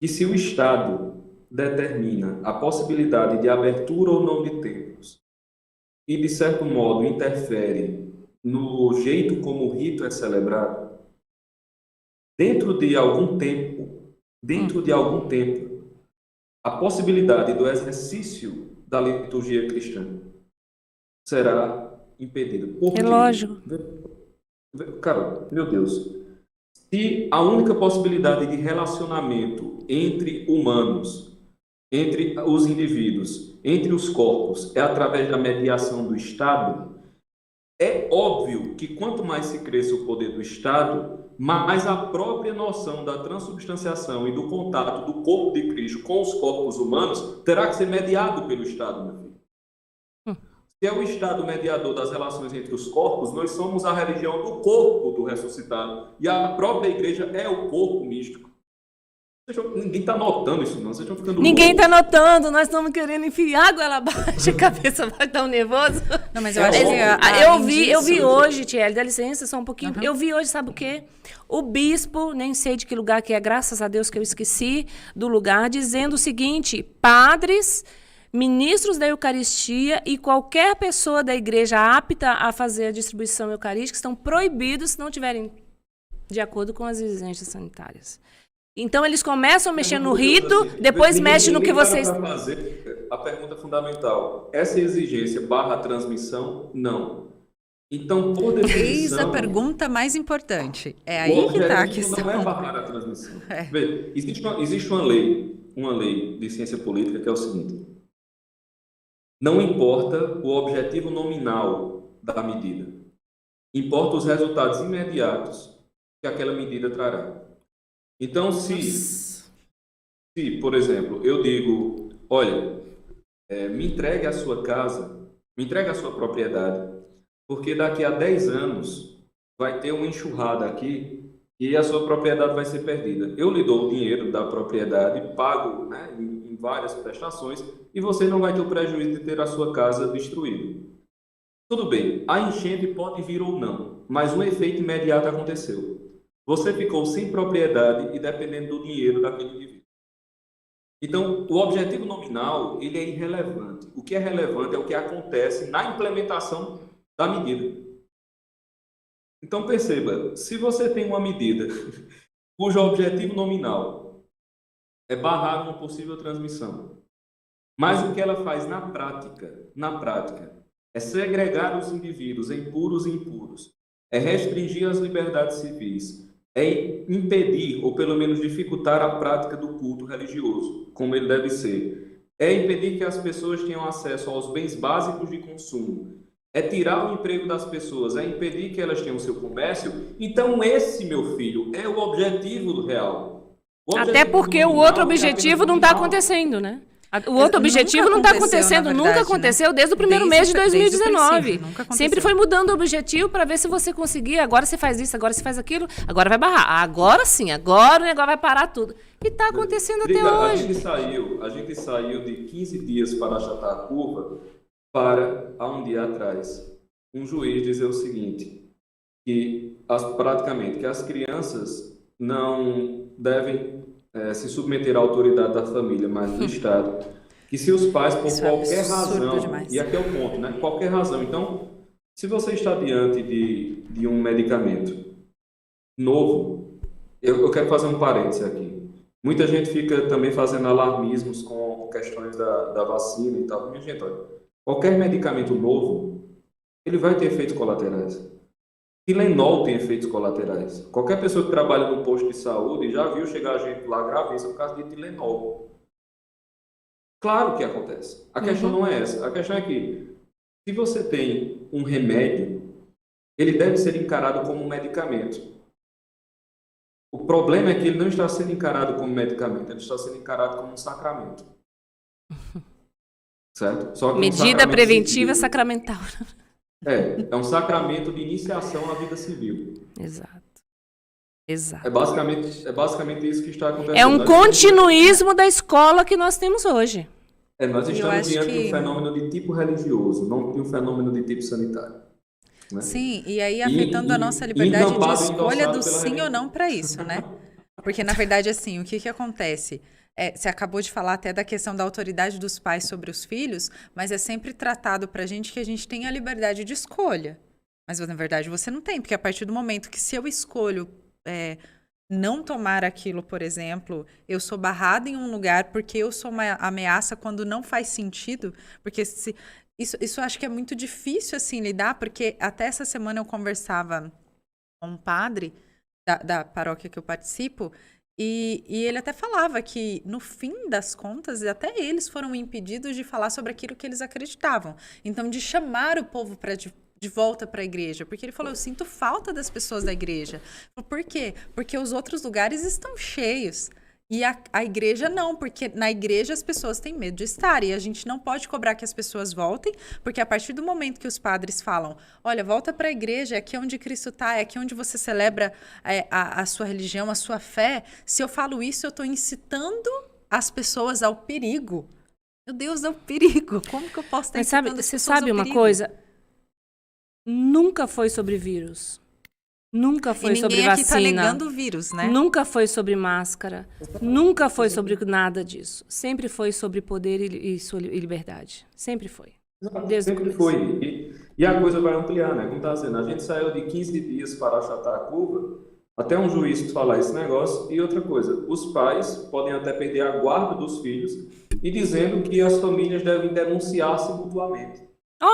que se o Estado determina a possibilidade de abertura ou não de templos e, de certo modo, interfere no jeito como o rito é celebrado, dentro de algum tempo, a possibilidade do exercício da liturgia cristã será impedida. Por quê? Lógico. Cara, meu Deus, se a única possibilidade de relacionamento entre humanos, entre os indivíduos, entre os corpos, é através da mediação do Estado, é óbvio que quanto mais se cresça o poder do Estado, mais a própria noção da transubstanciação e do contato do corpo de Cristo com os corpos humanos terá que ser mediado pelo Estado, meu filho. Se é o Estado mediador das relações entre os corpos, nós somos a religião do corpo do ressuscitado. E a própria igreja é o corpo místico. Ninguém está notando isso, não. Vocês estão ficando Ninguém está notando. Nós estamos querendo enfiar a goela abaixo, a cabeça vai dar um nervoso. Não, mas eu acho que eu vi hoje, Tiele, dá licença só um pouquinho. Eu vi hoje, sabe o quê? O bispo, nem sei de que lugar que é, graças a Deus que eu esqueci do lugar, dizendo o seguinte: padres, ministros da Eucaristia e qualquer pessoa da igreja apta a fazer a distribuição eucarística estão proibidos se não tiverem de acordo com as exigências sanitárias. Então, eles começam a mexer no rito, depois mexem no que vocês... Fazer a pergunta fundamental. Essa exigência barra transmissão? Não. Então, por definição... Eis a pergunta mais importante. É aí que está a questão. Não é barrar a transmissão. Veja, existe uma lei de ciência política que é o seguinte: não importa o objetivo nominal da medida, importa os resultados imediatos que aquela medida trará. Então, se, por exemplo, eu digo, olha, me entregue a sua casa, me entregue a sua propriedade, porque daqui a 10 anos vai ter uma enxurrada aqui e a sua propriedade vai ser perdida. Eu lhe dou o dinheiro da propriedade, pago, né, em várias prestações, e você não vai ter o prejuízo de ter a sua casa destruída. Tudo bem, a enchente pode vir ou não, mas um efeito imediato aconteceu. Você ficou sem propriedade e dependendo do dinheiro daquele indivíduo. Então, o objetivo nominal, ele é irrelevante. O que é relevante é o que acontece na implementação da medida. Então, perceba, se você tem uma medida cujo objetivo nominal é barrar uma possível transmissão, mas o que ela faz na prática, é segregar os indivíduos em puros e impuros, é restringir as liberdades civis, é impedir, ou pelo menos dificultar a prática do culto religioso, como ele deve ser. É impedir que as pessoas tenham acesso aos bens básicos de consumo. é tirar o emprego das pessoas, é impedir que elas tenham o seu comércio. Então, esse, meu filho, é o objetivo real. Até porque o outro objetivo não está acontecendo, né? O outro objetivo não está acontecendo, nunca aconteceu desde o primeiro mês de 2019. Sempre foi mudando o objetivo para ver se você conseguia. Agora você faz isso, agora você faz aquilo, agora vai barrar. Agora sim, agora o negócio vai parar tudo. E está acontecendo até hoje. A gente saiu de 15 dias para achatar a curva para, há um dia atrás, um juiz dizer o seguinte, que praticamente que as crianças não devem se submeter à autoridade da família, mas do Estado, que se os pais, por qualquer razão, e aqui é o ponto, né? Qualquer razão. Então, se você está diante de um medicamento novo, eu quero fazer um parênteses aqui. Muita gente fica também fazendo alarmismos com questões da vacina e tal. Minha gente, olha, qualquer medicamento novo, ele vai ter efeitos colaterais. Tilenol tem efeitos colaterais. Qualquer pessoa que trabalha no posto de saúde já viu chegar gente lá gravíssima por causa de Tilenol. Claro que acontece. A questão não é essa. A questão é que, se você tem um remédio, ele deve ser encarado como um medicamento. O problema é que ele não está sendo encarado como medicamento, ele está sendo encarado como um sacramento. Certo? Só que medida preventiva sacramental. É um sacramento de iniciação à vida civil. Exato. É basicamente isso que está acontecendo. É um continuismo da escola que nós temos hoje. Nós estamos diante de um fenômeno de tipo religioso, não de um fenômeno de tipo sanitário. Né? Sim, e aí afetando a nossa liberdade de escolha do sim ou não para isso, né? Porque, na verdade, assim, o que acontece? Você acabou de falar até da questão da autoridade dos pais sobre os filhos, mas é sempre tratado pra gente que a gente tem a liberdade de escolha. Mas, na verdade, você não tem, porque a partir do momento que se eu escolho não tomar aquilo, por exemplo, eu sou barrada em um lugar porque eu sou uma ameaça quando não faz sentido, porque isso eu acho que é muito difícil, assim, lidar, porque até essa semana eu conversava com um padre da paróquia que eu participo, e ele até falava que, no fim das contas, até eles foram impedidos de falar sobre aquilo que eles acreditavam. Então, de chamar o povo de volta para a igreja. Porque ele falou, eu sinto falta das pessoas da igreja. Por quê? Porque os outros lugares estão cheios. E a igreja não, porque na igreja as pessoas têm medo de estar. E a gente não pode cobrar que as pessoas voltem, porque a partir do momento que os padres falam, olha, volta para a igreja, é aqui onde Cristo está, é aqui onde você celebra a sua religião, a sua fé. Se eu falo isso, eu estou incitando as pessoas ao perigo. Meu Deus, ao perigo. Como que eu posso estar incitando as pessoas ao perigo? Você sabe uma coisa? Nunca foi sobre vírus. Nunca foi sobre vacina. Ninguém aqui tá negando o vírus, né? Nunca foi sobre máscara. Nunca foi sobre nada disso. Sempre foi sobre poder e liberdade. Sempre foi. Desde sempre foi. E a coisa vai ampliar, né? Como está dizendo, a gente saiu de 15 dias para achatar a curva, até um juiz falar esse negócio. E outra coisa, os pais podem até perder a guarda dos filhos e dizendo que as famílias devem denunciar-se mutuamente.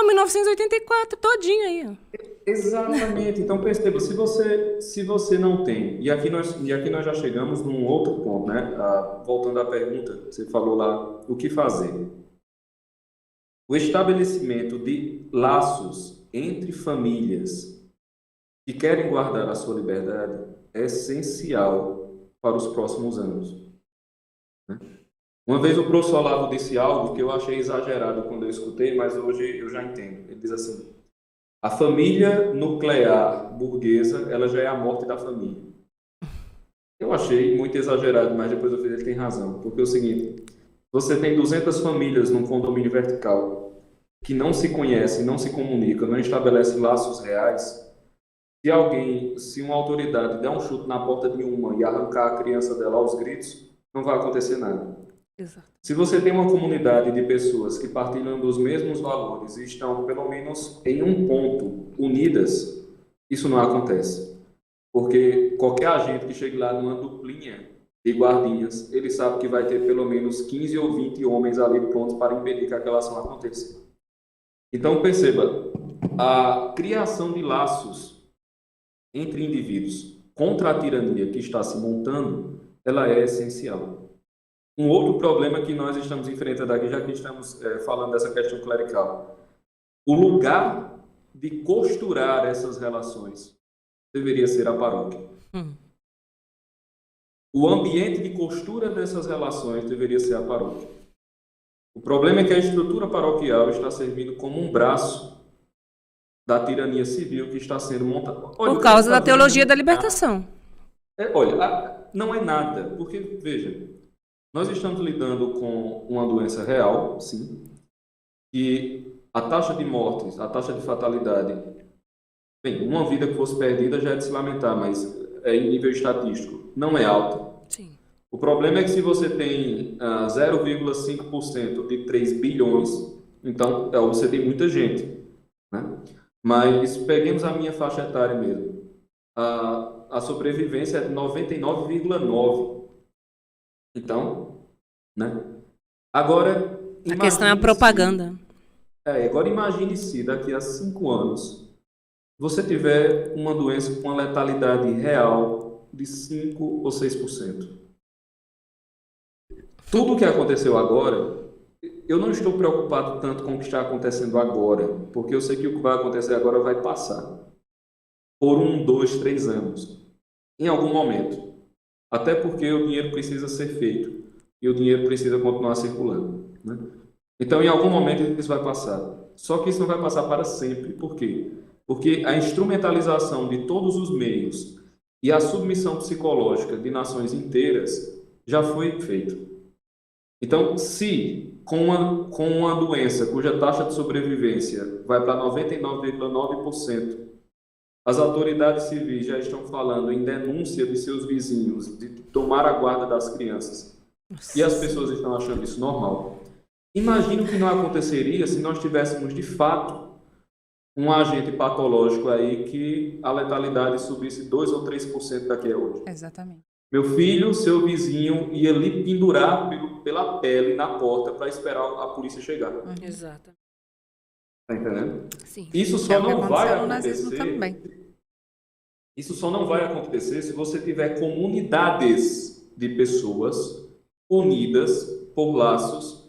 1984, todinho aí. Exatamente. Então, perceba, se você não tem... E aqui nós já chegamos num outro ponto, né? Voltando à pergunta, você falou lá, o que fazer? O estabelecimento de laços entre famílias que querem guardar a sua liberdade é essencial para os próximos anos. Né? Uma vez o professor Olavo disse algo que eu achei exagerado quando eu escutei, mas hoje eu já entendo. Ele diz assim, a família nuclear burguesa, ela já é a morte da família. Eu achei muito exagerado, mas depois eu falei, ele tem razão. Porque é o seguinte, você tem 200 famílias num condomínio vertical que não se conhecem, não se comunicam, não estabelecem laços reais. Se uma autoridade der um chute na porta de uma e arrancar a criança dela aos gritos, não vai acontecer nada. Exato. Se você tem uma comunidade de pessoas que partilham dos mesmos valores e estão, pelo menos, em um ponto, unidas, isso não acontece. Porque qualquer agente que chegue lá numa duplinha de guardinhas, ele sabe que vai ter pelo menos 15 ou 20 homens ali prontos para impedir que aquela ação aconteça. Então, perceba, a criação de laços entre indivíduos contra a tirania que está se montando, ela é essencial. Um outro problema que nós estamos enfrentando aqui, já que estamos falando dessa questão clerical, o lugar de costurar essas relações deveria ser a paróquia. O ambiente de costura dessas relações deveria ser a paróquia. O problema é que a estrutura paroquial está servindo como um braço da tirania civil que está sendo montada. Por causa da teologia da libertação. Olha, não é nada, porque, veja, nós estamos lidando com uma doença real, sim, e a taxa de mortes, a taxa de fatalidade, bem, uma vida que fosse perdida já é de se lamentar, mas em nível estatístico não é alta. Sim. O problema é que se você tem 0,5% de 3 bilhões, então você tem muita gente, né? Mas peguemos a minha faixa etária mesmo. A sobrevivência é de 99,9%. Então, né? Agora... A questão é a propaganda. Agora imagine se daqui a 5 anos você tiver uma doença com uma letalidade real de 5% ou 6%. Tudo o que aconteceu agora, eu não estou preocupado tanto com o que está acontecendo agora, porque eu sei que o que vai acontecer agora vai passar por 1, 2, 3 anos, em algum momento. Até porque o dinheiro precisa ser feito e o dinheiro precisa continuar circulando, né? Então, em algum momento isso vai passar. Só que isso não vai passar para sempre. Por quê? Porque a instrumentalização de todos os meios e a submissão psicológica de nações inteiras já foi feito. Então, se com uma doença cuja taxa de sobrevivência vai para 99,9%, as autoridades civis já estão falando em denúncia de seus vizinhos, de tomar a guarda das crianças, e as pessoas estão achando isso normal. Imagina o que não aconteceria se nós tivéssemos, de fato, um agente patológico aí que a letalidade subisse 2 ou 3% daqui a hoje. Exatamente. Meu filho, seu vizinho, ia lhe pendurar pela pele na porta para esperar a polícia chegar. Exato. Tá entendendo? Sim. Isso só não vai acontecer. Também. Isso só não vai acontecer se você tiver comunidades de pessoas unidas por laços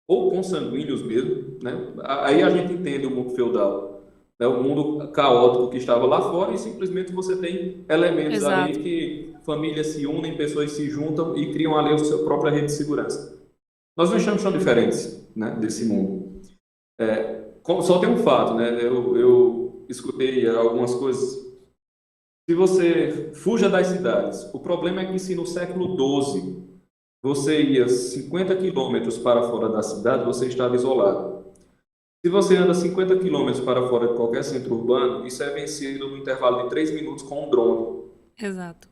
ou consanguíneos mesmo, né? Aí a gente entende o mundo feudal, né? O mundo caótico que estava lá fora, e simplesmente você tem elementos ali que famílias se unem, pessoas se juntam e criam ali a sua própria rede de segurança. Nós não estamos tão diferentes, né, desse mundo. Só tem um fato, né? Eu escutei algumas coisas. Se você fuja das cidades, o problema é que se no século XII você ia 50 quilômetros para fora da cidade, você estava isolado. Se você anda 50 quilômetros para fora de qualquer centro urbano, isso é vencido no intervalo de 3 minutos com um drone. Exato.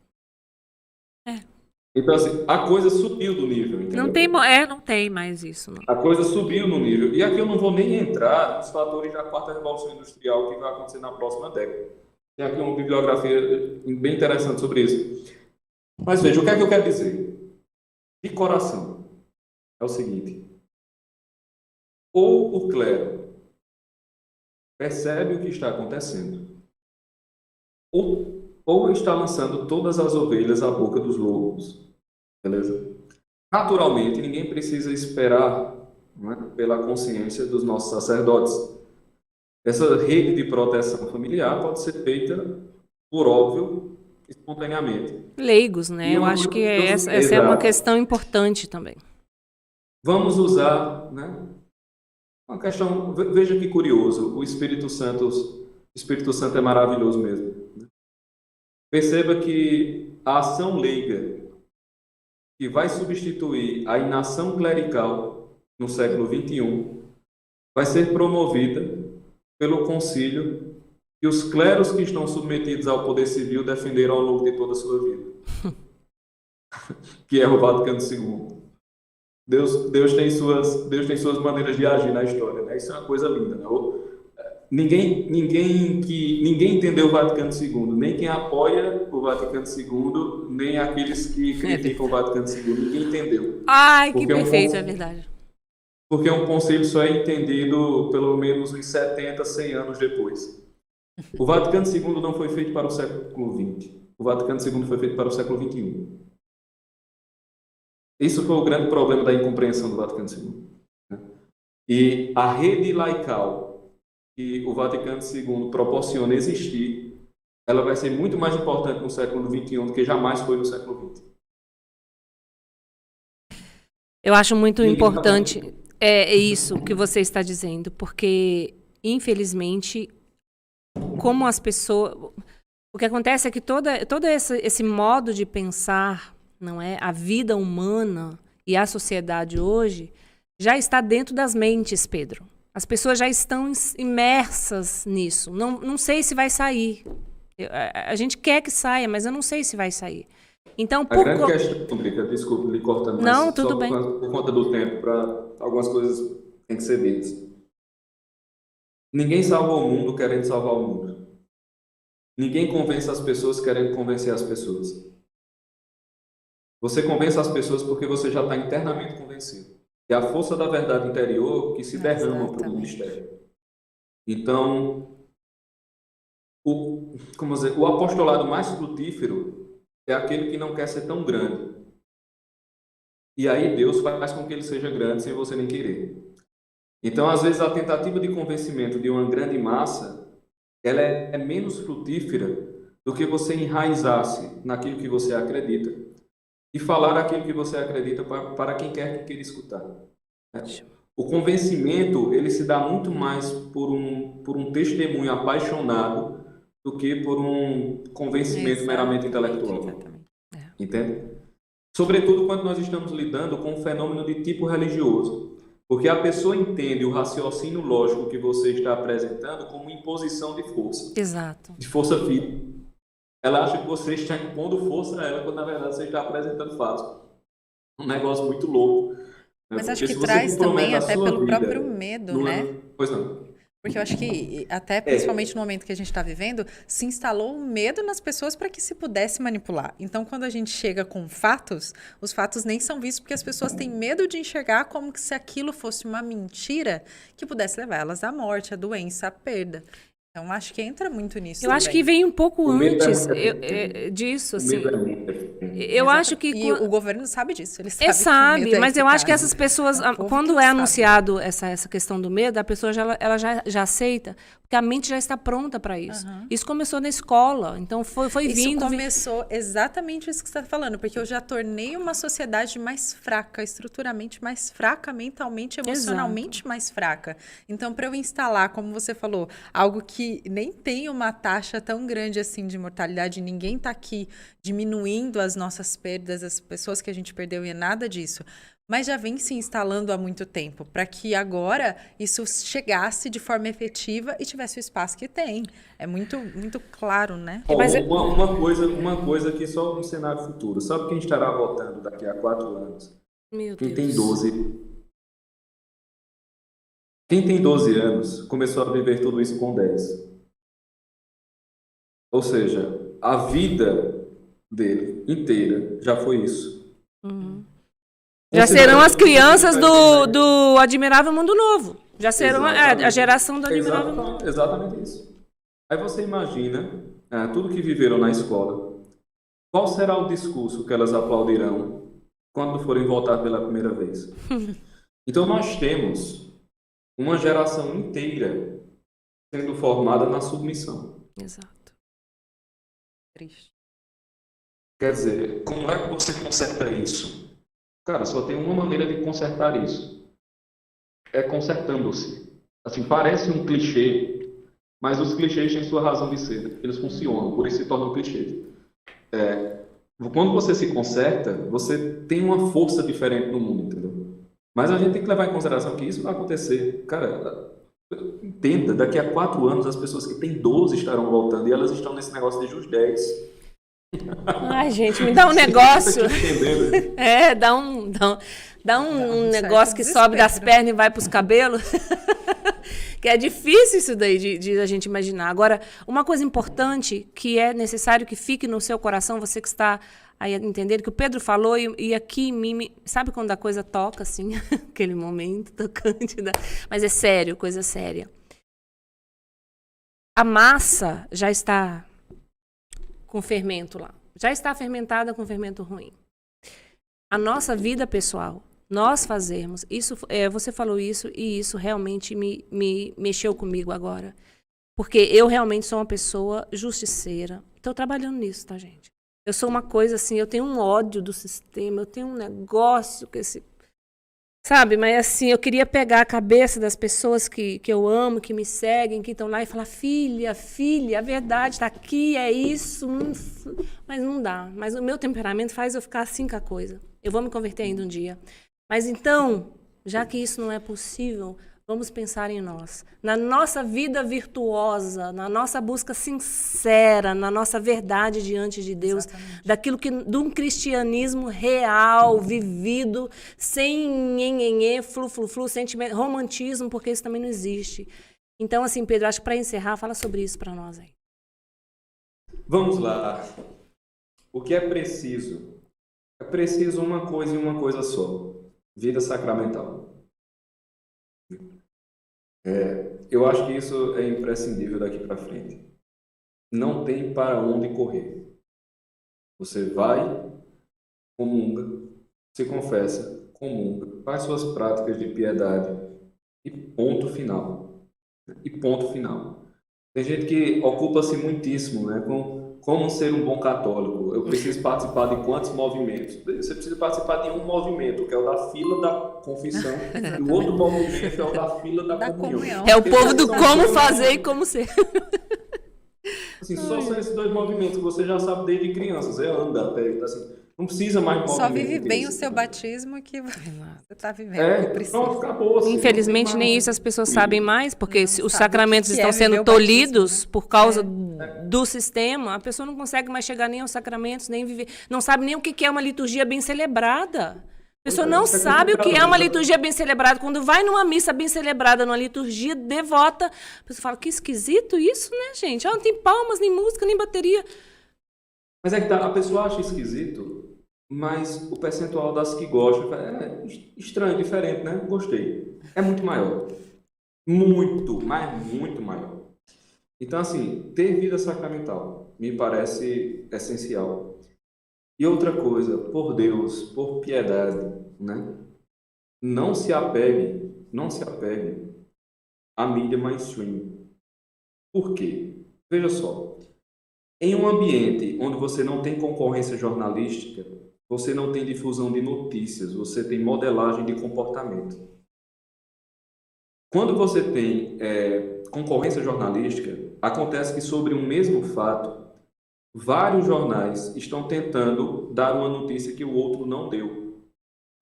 Então, assim, a coisa subiu do nível, entendeu? Não tem mais isso. Não. A coisa subiu no nível. E aqui eu não vou nem entrar nos fatores da quarta revolução industrial que vai acontecer na próxima década. Tem aqui uma bibliografia bem interessante sobre isso. Mas veja, o que é que eu quero dizer? De coração, é o seguinte: ou o clero percebe o que está acontecendo, ou está lançando todas as ovelhas à boca dos lobos, beleza? Naturalmente, ninguém precisa esperar, né, pela consciência dos nossos sacerdotes. Essa rede de proteção familiar pode ser feita, por óbvio, espontaneamente. Leigos, né? Eu acho que essa é uma questão importante também. Vamos usar, né, uma questão. Veja que curioso, o Espírito Santo é maravilhoso mesmo. Perceba que a ação leiga que vai substituir a inação clerical no século XXI vai ser promovida pelo concílio que os cleros que estão submetidos ao poder civil defenderam ao longo de toda a sua vida, que é o Vaticano II. Deus tem suas maneiras de agir na história, né? Isso é uma coisa linda, né? Ninguém entendeu o Vaticano II, nem quem apoia o Vaticano II, nem aqueles que criticam o Vaticano II, ninguém entendeu. Ai, que perfeito, é verdade. Porque um concílio só é entendido pelo menos uns 70, 100 anos depois. O Vaticano II não foi feito para o século XX. O Vaticano II foi feito para o século XXI. Isso foi o grande problema da incompreensão do Vaticano II. E a rede laical que o Vaticano II proporciona existir, ela vai ser muito mais importante no século XXI do que jamais foi no século XX. Eu acho muito importante isso que você está dizendo, porque, infelizmente, como as pessoas... O que acontece é que todo esse modo de pensar, não é, a vida humana e a sociedade hoje, já está dentro das mentes, Pedro. As pessoas já estão imersas nisso. Não sei se vai sair. A gente quer que saia, mas eu não sei se vai sair. Então, a grande questão, Drica, desculpe lhe cortando, mas não, tudo só bem. Por conta do tempo, para algumas coisas têm que ser ditas. Ninguém salva o mundo querendo salvar o mundo. Ninguém convence as pessoas querendo convencer as pessoas. Você convence as pessoas porque você já está internamente convencido. É a força da verdade interior que se derrama para o mundo externo. Então, o apostolado mais frutífero é aquele que não quer ser tão grande. E aí Deus faz com que ele seja grande sem você nem querer. Então, às vezes, a tentativa de convencimento de uma grande massa, ela é menos frutífera do que você enraizar-se naquilo que você acredita e falar aquilo que você acredita para quem quer que queira escutar. O convencimento, ele se dá muito mais por um testemunho apaixonado do que por um convencimento meramente intelectual. Entende? Sobretudo quando nós estamos lidando com um fenômeno de tipo religioso. Porque a pessoa entende o raciocínio lógico que você está apresentando como imposição de força. Exato. De força física. Ela acha que você está impondo força a ela, quando na verdade você está apresentando fatos. Um negócio muito louco. Mas acho que traz também até pelo próprio medo, né? Pois não. Porque eu acho que, até principalmente no momento que a gente está vivendo, se instalou um medo nas pessoas para que se pudesse manipular. Então, quando a gente chega com fatos, os fatos nem são vistos porque as pessoas têm medo de enxergar como que se aquilo fosse uma mentira que pudesse levar elas à morte, à doença, à perda. Então, acho que entra muito nisso. Eu acho que vem um pouco antes disso, assim. Eu acho que... E o governo sabe disso. Ele sabe, sabe, mas eu acho que essas pessoas, quando é anunciado essa questão do medo, a pessoa ela já aceita, porque a mente já está pronta para isso. Uhum. Isso começou na escola, então foi vindo... Isso começou exatamente isso que você está falando, porque eu já tornei uma sociedade mais fraca, estruturalmente mais fraca, mentalmente, emocionalmente mais fraca. Então, para eu instalar, como você falou, algo que nem tem uma taxa tão grande assim de mortalidade, ninguém está aqui diminuindo as nossas perdas, as pessoas que a gente perdeu e nada disso, mas já vem se instalando há muito tempo, para que agora isso chegasse de forma efetiva e tivesse o espaço que tem. É muito, muito claro, né? Mas uma coisa que só no cenário futuro, sabe quem estará votando daqui a 4 anos? Meu quem Deus. tem 12. Quem tem 12 anos começou a viver tudo isso com 10. Ou seja, a vida dele inteira já foi isso. Uhum. Já serão as crianças do Admirável Mundo Novo. Já serão a geração do Admirável Mundo Novo. Exatamente isso. Aí você imagina tudo que viveram na escola. Qual será o discurso que elas aplaudirão quando forem votar pela primeira vez? Então nós temos uma geração inteira sendo formada na submissão. Exato. Triste. Quer dizer, como é que você conserta isso? Cara, só tem uma maneira de consertar isso. É consertando-se. Assim, parece um clichê, mas os clichês têm sua razão de ser. Eles funcionam, por isso se tornam clichês. Quando você se conserta, você tem uma força diferente no mundo, entendeu? Mas a gente tem que levar em consideração que isso vai acontecer. Cara, entenda, daqui a 4 anos as pessoas que têm 12 estarão voltando e elas estão nesse negócio desde os 10. Ai, gente, me dá um negócio. Dá um negócio que sobe das pernas e vai para os cabelos. Que é difícil isso daí de a gente imaginar. Agora, uma coisa importante que é necessário que fique no seu coração, você que está aí entendendo, que o Pedro falou, e aqui, sabe quando a coisa toca, assim, aquele momento tocante, mas é sério, coisa séria. A massa já está com fermento lá. Já está fermentada com fermento ruim. A nossa vida pessoal nós fazermos. Isso, você falou isso e isso realmente me mexeu comigo agora. Porque eu realmente sou uma pessoa justiceira. Estou trabalhando nisso, tá, gente? Eu sou uma coisa assim, eu tenho um ódio do sistema, eu tenho um negócio com esse... Sabe, mas assim, eu queria pegar a cabeça das pessoas que eu amo, que me seguem, que estão lá e falar, filha, a verdade está aqui, é isso. Mas não dá. Mas o meu temperamento faz eu ficar assim com a coisa. Eu vou me converter ainda um dia. Mas então, já que isso não é possível, vamos pensar em nós. Na nossa vida virtuosa, na nossa busca sincera, na nossa verdade diante de Deus, daquilo de um cristianismo real, vivido, sem nhenhenhê, flu, sentimento, romantismo, porque isso também não existe. Então, assim, Pedro, acho que para encerrar, fala sobre isso para nós aí. Vamos lá. O que é preciso? É preciso uma coisa e uma coisa só. Vida sacramental. Eu acho que isso é imprescindível daqui para frente. Não tem para onde correr. Você vai, comunga, se confessa, comunga, faz suas práticas de piedade e ponto final. E ponto final. Tem gente que ocupa-se muitíssimo, né, com como ser um bom católico. Eu preciso participar de quantos movimentos? Você precisa participar de um movimento, que é o da fila da confissão, e o outro movimento é o da fila da comunhão. É o povo do como fazer e como ser. Assim, só são esses dois movimentos que você já sabe desde criança. Você anda até, assim, não precisa mais movimento. Só vive bem o seu batismo que você está vivendo. Pronto, acabou. Assim, infelizmente, nem isso as pessoas sabem mais, porque os sacramentos estão sendo tolhidos por causa do sistema. A pessoa não consegue mais chegar nem aos sacramentos, nem viver. Não sabe nem o que é uma liturgia bem celebrada. A pessoa não sabe o que é uma liturgia bem celebrada. Quando vai numa missa bem celebrada, numa liturgia devota, a pessoa fala, que esquisito isso, né, gente? Não tem palmas, nem música, nem bateria. Mas é que a pessoa acha esquisito, mas o percentual das que gostam é estranho, diferente, né? Gostei. É muito maior. Muito, mas muito maior. Então, assim, ter vida sacramental me parece essencial. E outra coisa, por Deus, por piedade, né? Não se apegue à mídia mainstream. Por quê? Veja só, em um ambiente onde você não tem concorrência jornalística, você não tem difusão de notícias, você tem modelagem de comportamento. Quando você tem concorrência jornalística, acontece que sobre um mesmo fato, vários jornais estão tentando dar uma notícia que o outro não deu.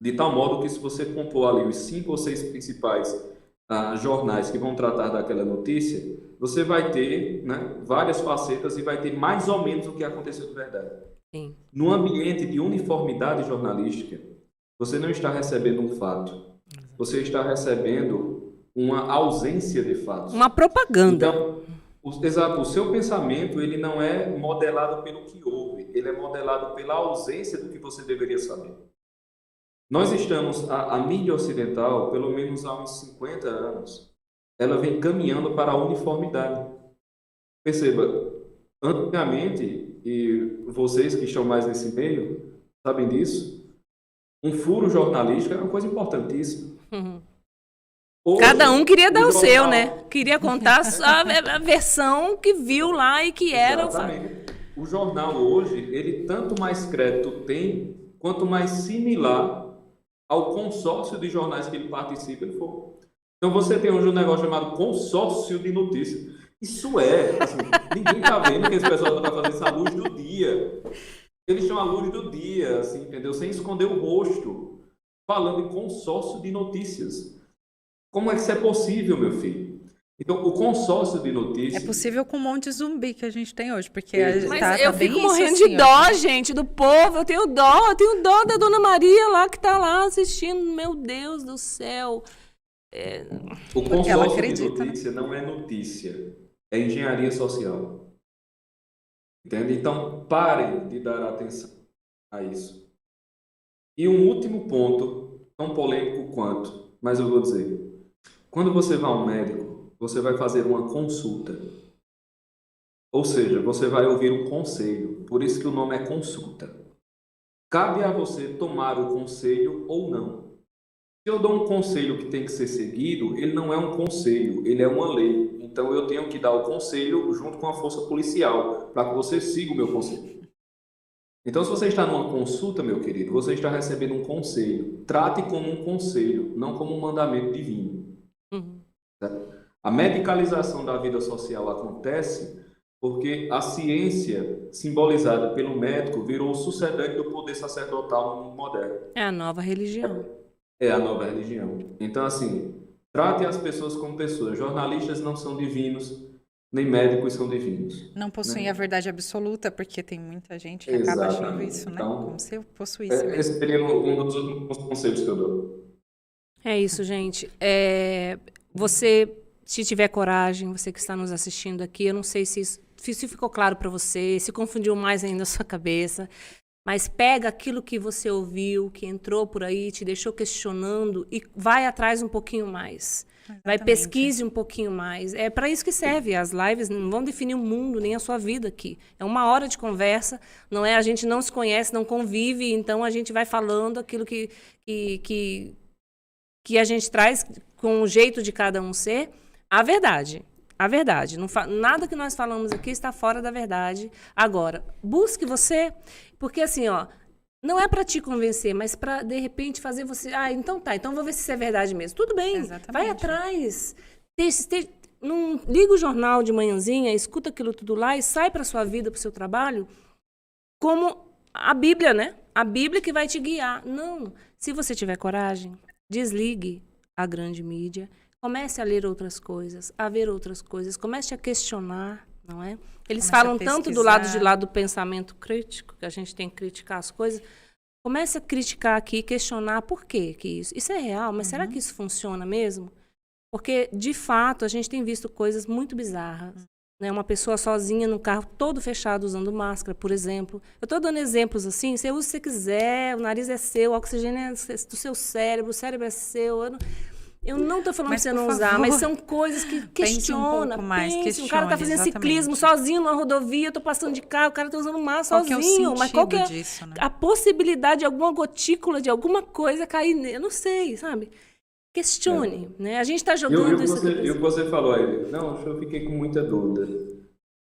De tal modo que se você compor ali os 5 ou 6 principais jornais que vão tratar daquela notícia, você vai ter, né, várias facetas e vai ter mais ou menos o que aconteceu de verdade. Sim. No ambiente de uniformidade jornalística, você não está recebendo um fato. Você está recebendo uma ausência de fatos. Uma propaganda. Então, exato, o seu pensamento ele não é modelado pelo que houve, ele é modelado pela ausência do que você deveria saber. Nós estamos, a mídia ocidental, pelo menos há uns 50 anos, ela vem caminhando para a uniformidade. Perceba, antigamente, e vocês que estão mais nesse meio, sabem disso, um furo jornalístico era uma coisa importantíssima. Hoje, cada um queria dar o seu, né? Queria contar a versão que viu lá e que era. Exatamente. O jornal hoje, ele tanto mais crédito tem, quanto mais similar ao consórcio de jornais que ele participa, ele for. Então você tem hoje um negócio chamado consórcio de notícias. Isso assim, ninguém está vendo que esse pessoal está fazendo isso à luz do dia. Eles estão à luz do dia, assim, entendeu? Sem esconder o rosto, falando em consórcio de notícias. Como é que isso é possível, meu filho? Então, o consórcio de notícias... É possível com um monte de zumbi que a gente tem hoje, porque mas eu fico morrendo de dó, gente, do povo. Eu tenho dó da Dona Maria lá, que está lá assistindo. Meu Deus do céu. O consórcio de notícia não é notícia, é engenharia social. Entende? Então, parem de dar atenção a isso. E um último ponto, tão polêmico quanto, mas eu vou dizer... Quando você vai ao médico, você vai fazer uma consulta. Ou seja, você vai ouvir um conselho. Por isso que o nome é consulta. Cabe a você tomar o conselho ou não. Se eu dou um conselho que tem que ser seguido, ele não é um conselho, ele é uma lei. Então eu tenho que dar o conselho junto com a força policial, para que você siga o meu conselho. Então, se você está numa consulta, meu querido, você está recebendo um conselho. Trate como um conselho, não como um mandamento divino. Certo? A medicalização da vida social acontece porque a ciência, simbolizada pelo médico, virou o sucedante do poder sacerdotal no mundo moderno. É a nova religião. É a nova religião. Então, assim, trate as pessoas como pessoas. Jornalistas não são divinos, nem médicos são divinos. Não possuem a verdade absoluta, porque tem muita gente que Exatamente. acaba achando isso, né? Então, como se eu possuísse mesmo. esse seria um dos últimos conselhos que eu dou. É isso, gente. Você, se tiver coragem, você que está nos assistindo aqui, eu não sei se ficou claro para você, se confundiu mais ainda a sua cabeça, mas pega aquilo que você ouviu, que entrou por aí, te deixou questionando e vai atrás um pouquinho mais. Exatamente. Vai, pesquise um pouquinho mais. É para isso que serve. As lives não vão definir o mundo, nem a sua vida aqui. É 1 hora de conversa, não é? A gente não se conhece, não convive, então a gente vai falando aquilo que a gente traz com o jeito de cada um ser, a verdade. A verdade. Nada que nós falamos aqui está fora da verdade. Agora, busque você, porque assim, ó, não é para te convencer, mas para, de repente, fazer você... então tá, então vou ver se isso é verdade mesmo. Tudo bem, exatamente. Vai atrás. Não liga o jornal de manhãzinha, escuta aquilo tudo lá e sai para sua vida, para o seu trabalho, como a Bíblia, né? A Bíblia que vai te guiar. Não. Se você tiver coragem, desligue a grande mídia, comece a ler outras coisas, a ver outras coisas, comece a questionar, não é? Eles falam tanto do lado de lá do pensamento crítico, que a gente tem que criticar as coisas. Comece a criticar aqui, questionar por quê que isso. Isso é real, mas será que isso funciona mesmo? Porque, de fato, a gente tem visto coisas muito bizarras. Né? Uma pessoa sozinha no carro, todo fechado, usando máscara, por exemplo. Eu estou dando exemplos assim, você usa o que você quiser, o nariz é seu, o oxigênio é do seu cérebro, o cérebro é seu. Eu não estou falando para você não usar, mas são coisas que questiona. O cara está fazendo ciclismo sozinho numa rodovia, eu estou passando de carro, o cara está usando máscara sozinho. Mas qual que é disso, né? A possibilidade de alguma gotícula, de alguma coisa cair nele? Eu não sei, sabe? Questione, né? A gente está jogando isso. E o que você falou aí? Não, eu fiquei com muita dúvida.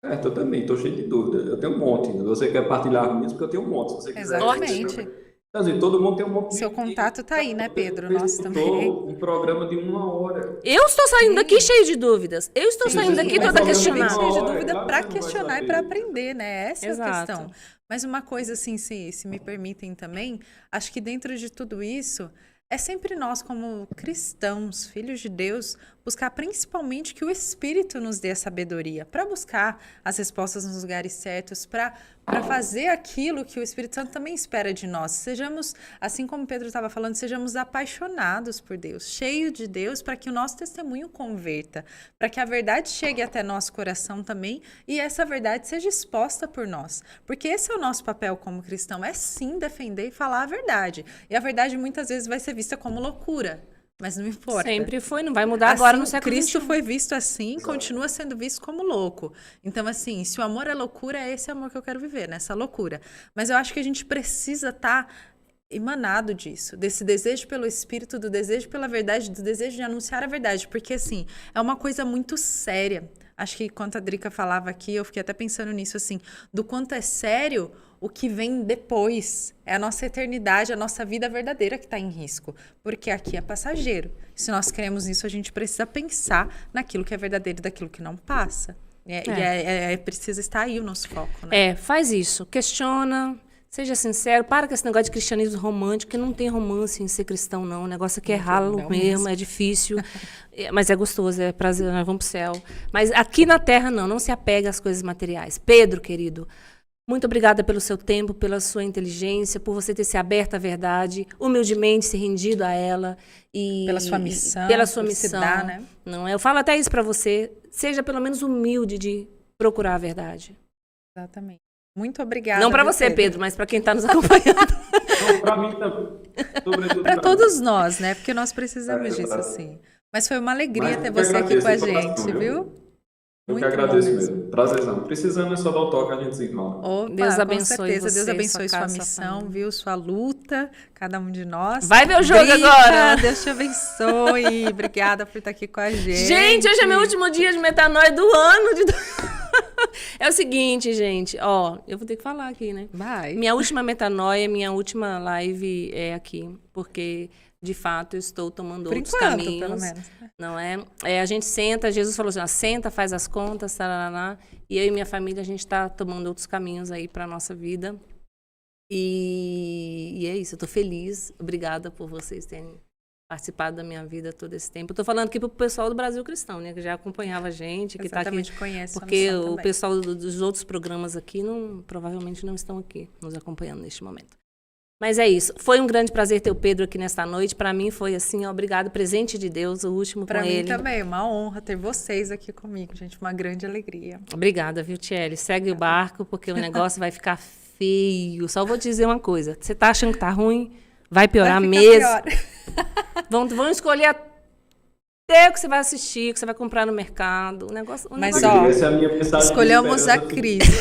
Eu também estou cheio de dúvida. Eu tenho um monte. Você quer partilhar comigo? Porque eu tenho um monte. Se você quiser. Exatamente. Assim, todo mundo tem um monte de... Seu contato tá aí, né, Pedro? Nossa, também. Um programa de 1 hora. Eu estou saindo daqui cheio de dúvidas. Eu estou saindo daqui toda questionada. Cheio de dúvida para questionar e para aprender, né? Essa é a questão. Mas uma coisa, assim, se me permitem também, acho que dentro de tudo isso, é sempre nós, como cristãos, filhos de Deus, buscar principalmente que o Espírito nos dê a sabedoria, para buscar as respostas nos lugares certos, para fazer aquilo que o Espírito Santo também espera de nós. Sejamos, assim como Pedro estava falando, sejamos apaixonados por Deus, cheios de Deus, para que o nosso testemunho converta, para que a verdade chegue até nosso coração também e essa verdade seja exposta por nós. Porque esse é o nosso papel como cristão, é sim defender e falar a verdade. E a verdade muitas vezes vai ser vista como loucura. Mas não importa. Sempre foi, não vai mudar agora no século XXI. Cristo foi visto assim, continua sendo visto como louco. Então, assim, se o amor é loucura, é esse amor que eu quero viver, nessa loucura. Mas eu acho que a gente precisa estar emanado disso, desse desejo pelo Espírito, do desejo pela verdade, do desejo de anunciar a verdade. Porque, assim, é uma coisa muito séria. Acho que enquanto a Drica falava aqui, eu fiquei até pensando nisso, assim, do quanto é sério o que vem depois. É a nossa eternidade, a nossa vida verdadeira que está em risco. Porque aqui é passageiro. Se nós queremos isso, a gente precisa pensar naquilo que é verdadeiro e daquilo que não passa. E precisa estar aí o nosso foco, né? Faz isso. Questiona, seja sincero, para com esse negócio de cristianismo romântico, que não tem romance em ser cristão, não. O negócio aqui é ralo mesmo, é difícil, mas é gostoso, é prazer, nós vamos pro céu. Mas aqui na Terra, não se apega às coisas materiais. Pedro, querido, muito obrigada pelo seu tempo, pela sua inteligência, por você ter se aberto à verdade, humildemente se rendido a ela. Pela sua missão. Pela sua missão. Se dá, né? Não, eu falo até isso para você, seja pelo menos humilde de procurar a verdade. Exatamente. Muito obrigada. Não para você, Pedro, mas para quem está nos acompanhando. Para mim também. Para todos nós, né? Porque nós precisamos disso, sim. Mas foi uma alegria ter você aqui com a gente, viu? Eu que agradeço mesmo. Prazerzão. Precisando é só dar o toque, a gente desenrola. Opa, Deus abençoe com certeza. você, Deus abençoe sua sua casa, missão, sua viu? Sua luta, cada um de nós. Vai ver o jogo agora! Deus te abençoe. Obrigada por estar aqui com a gente. Gente, hoje é meu último dia de metanoia do ano. É o seguinte, gente. Ó, eu vou ter que falar aqui, né? Vai. Minha última metanoia, minha última live é aqui. Porque, de fato, eu estou tomando outros caminhos. Pelo menos. Não é? A gente senta, Jesus falou assim, senta, faz as contas, tarará, e eu e minha família, a gente está tomando outros caminhos aí para a nossa vida. E é isso, eu estou feliz. Obrigada por vocês terem participado da minha vida todo esse tempo. Eu estou falando aqui para o pessoal do Brasil Cristão, né? Que já acompanhava a gente, que está aqui. Conhece porque o pessoal dos outros programas aqui provavelmente não estão aqui nos acompanhando neste momento. Mas é isso. Foi um grande prazer ter o Pedro aqui nesta noite. Para mim foi assim, obrigado, presente de Deus, o último pra com ele. Para mim também, uma honra ter vocês aqui comigo, gente, uma grande alegria. Obrigada, viu, Tiele? Segue o barco, porque o negócio vai ficar feio. Só vou te dizer uma coisa. Você tá achando que tá ruim? Vai piorar mesmo. Pior. Vão escolher até o que você vai assistir, o que você vai comprar no mercado. Mas, ó, essa é a minha mensagem. Escolhamos a Cristo,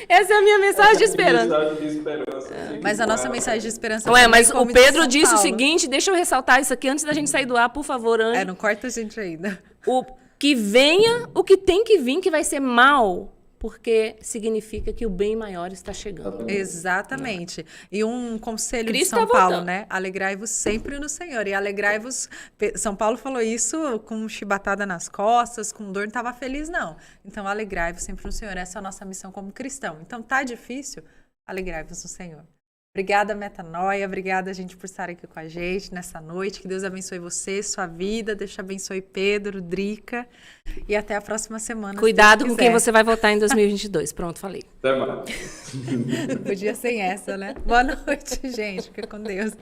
Essa é a minha mensagem de esperança. Mensagem de esperança. Mas a nossa mensagem de esperança... Ué, mas o Pedro disse o seguinte, deixa eu ressaltar isso aqui antes da gente sair do ar, por favor, Anne. Não corta a gente ainda. Que venha o que tem que vir, que vai ser mal, porque significa que o bem maior está chegando. Exatamente. E um conselho de São Paulo, né? Alegrai-vos sempre no Senhor. E alegrai-vos... São Paulo falou isso com chibatada nas costas, com dor, não estava feliz, não. Então, alegrai-vos sempre no Senhor. Essa é a nossa missão como cristão. Então, tá difícil? Alegrai-vos no Senhor. Obrigada, Metanoia. Obrigada, gente, por estar aqui com a gente nessa noite. Que Deus abençoe você, sua vida. Deus te abençoe, Pedro, Drica. E até a próxima semana. Cuidado com quem você vai votar em 2022. Pronto, falei. Até mais. Podia sem essa, né? Boa noite, gente. Fica com Deus.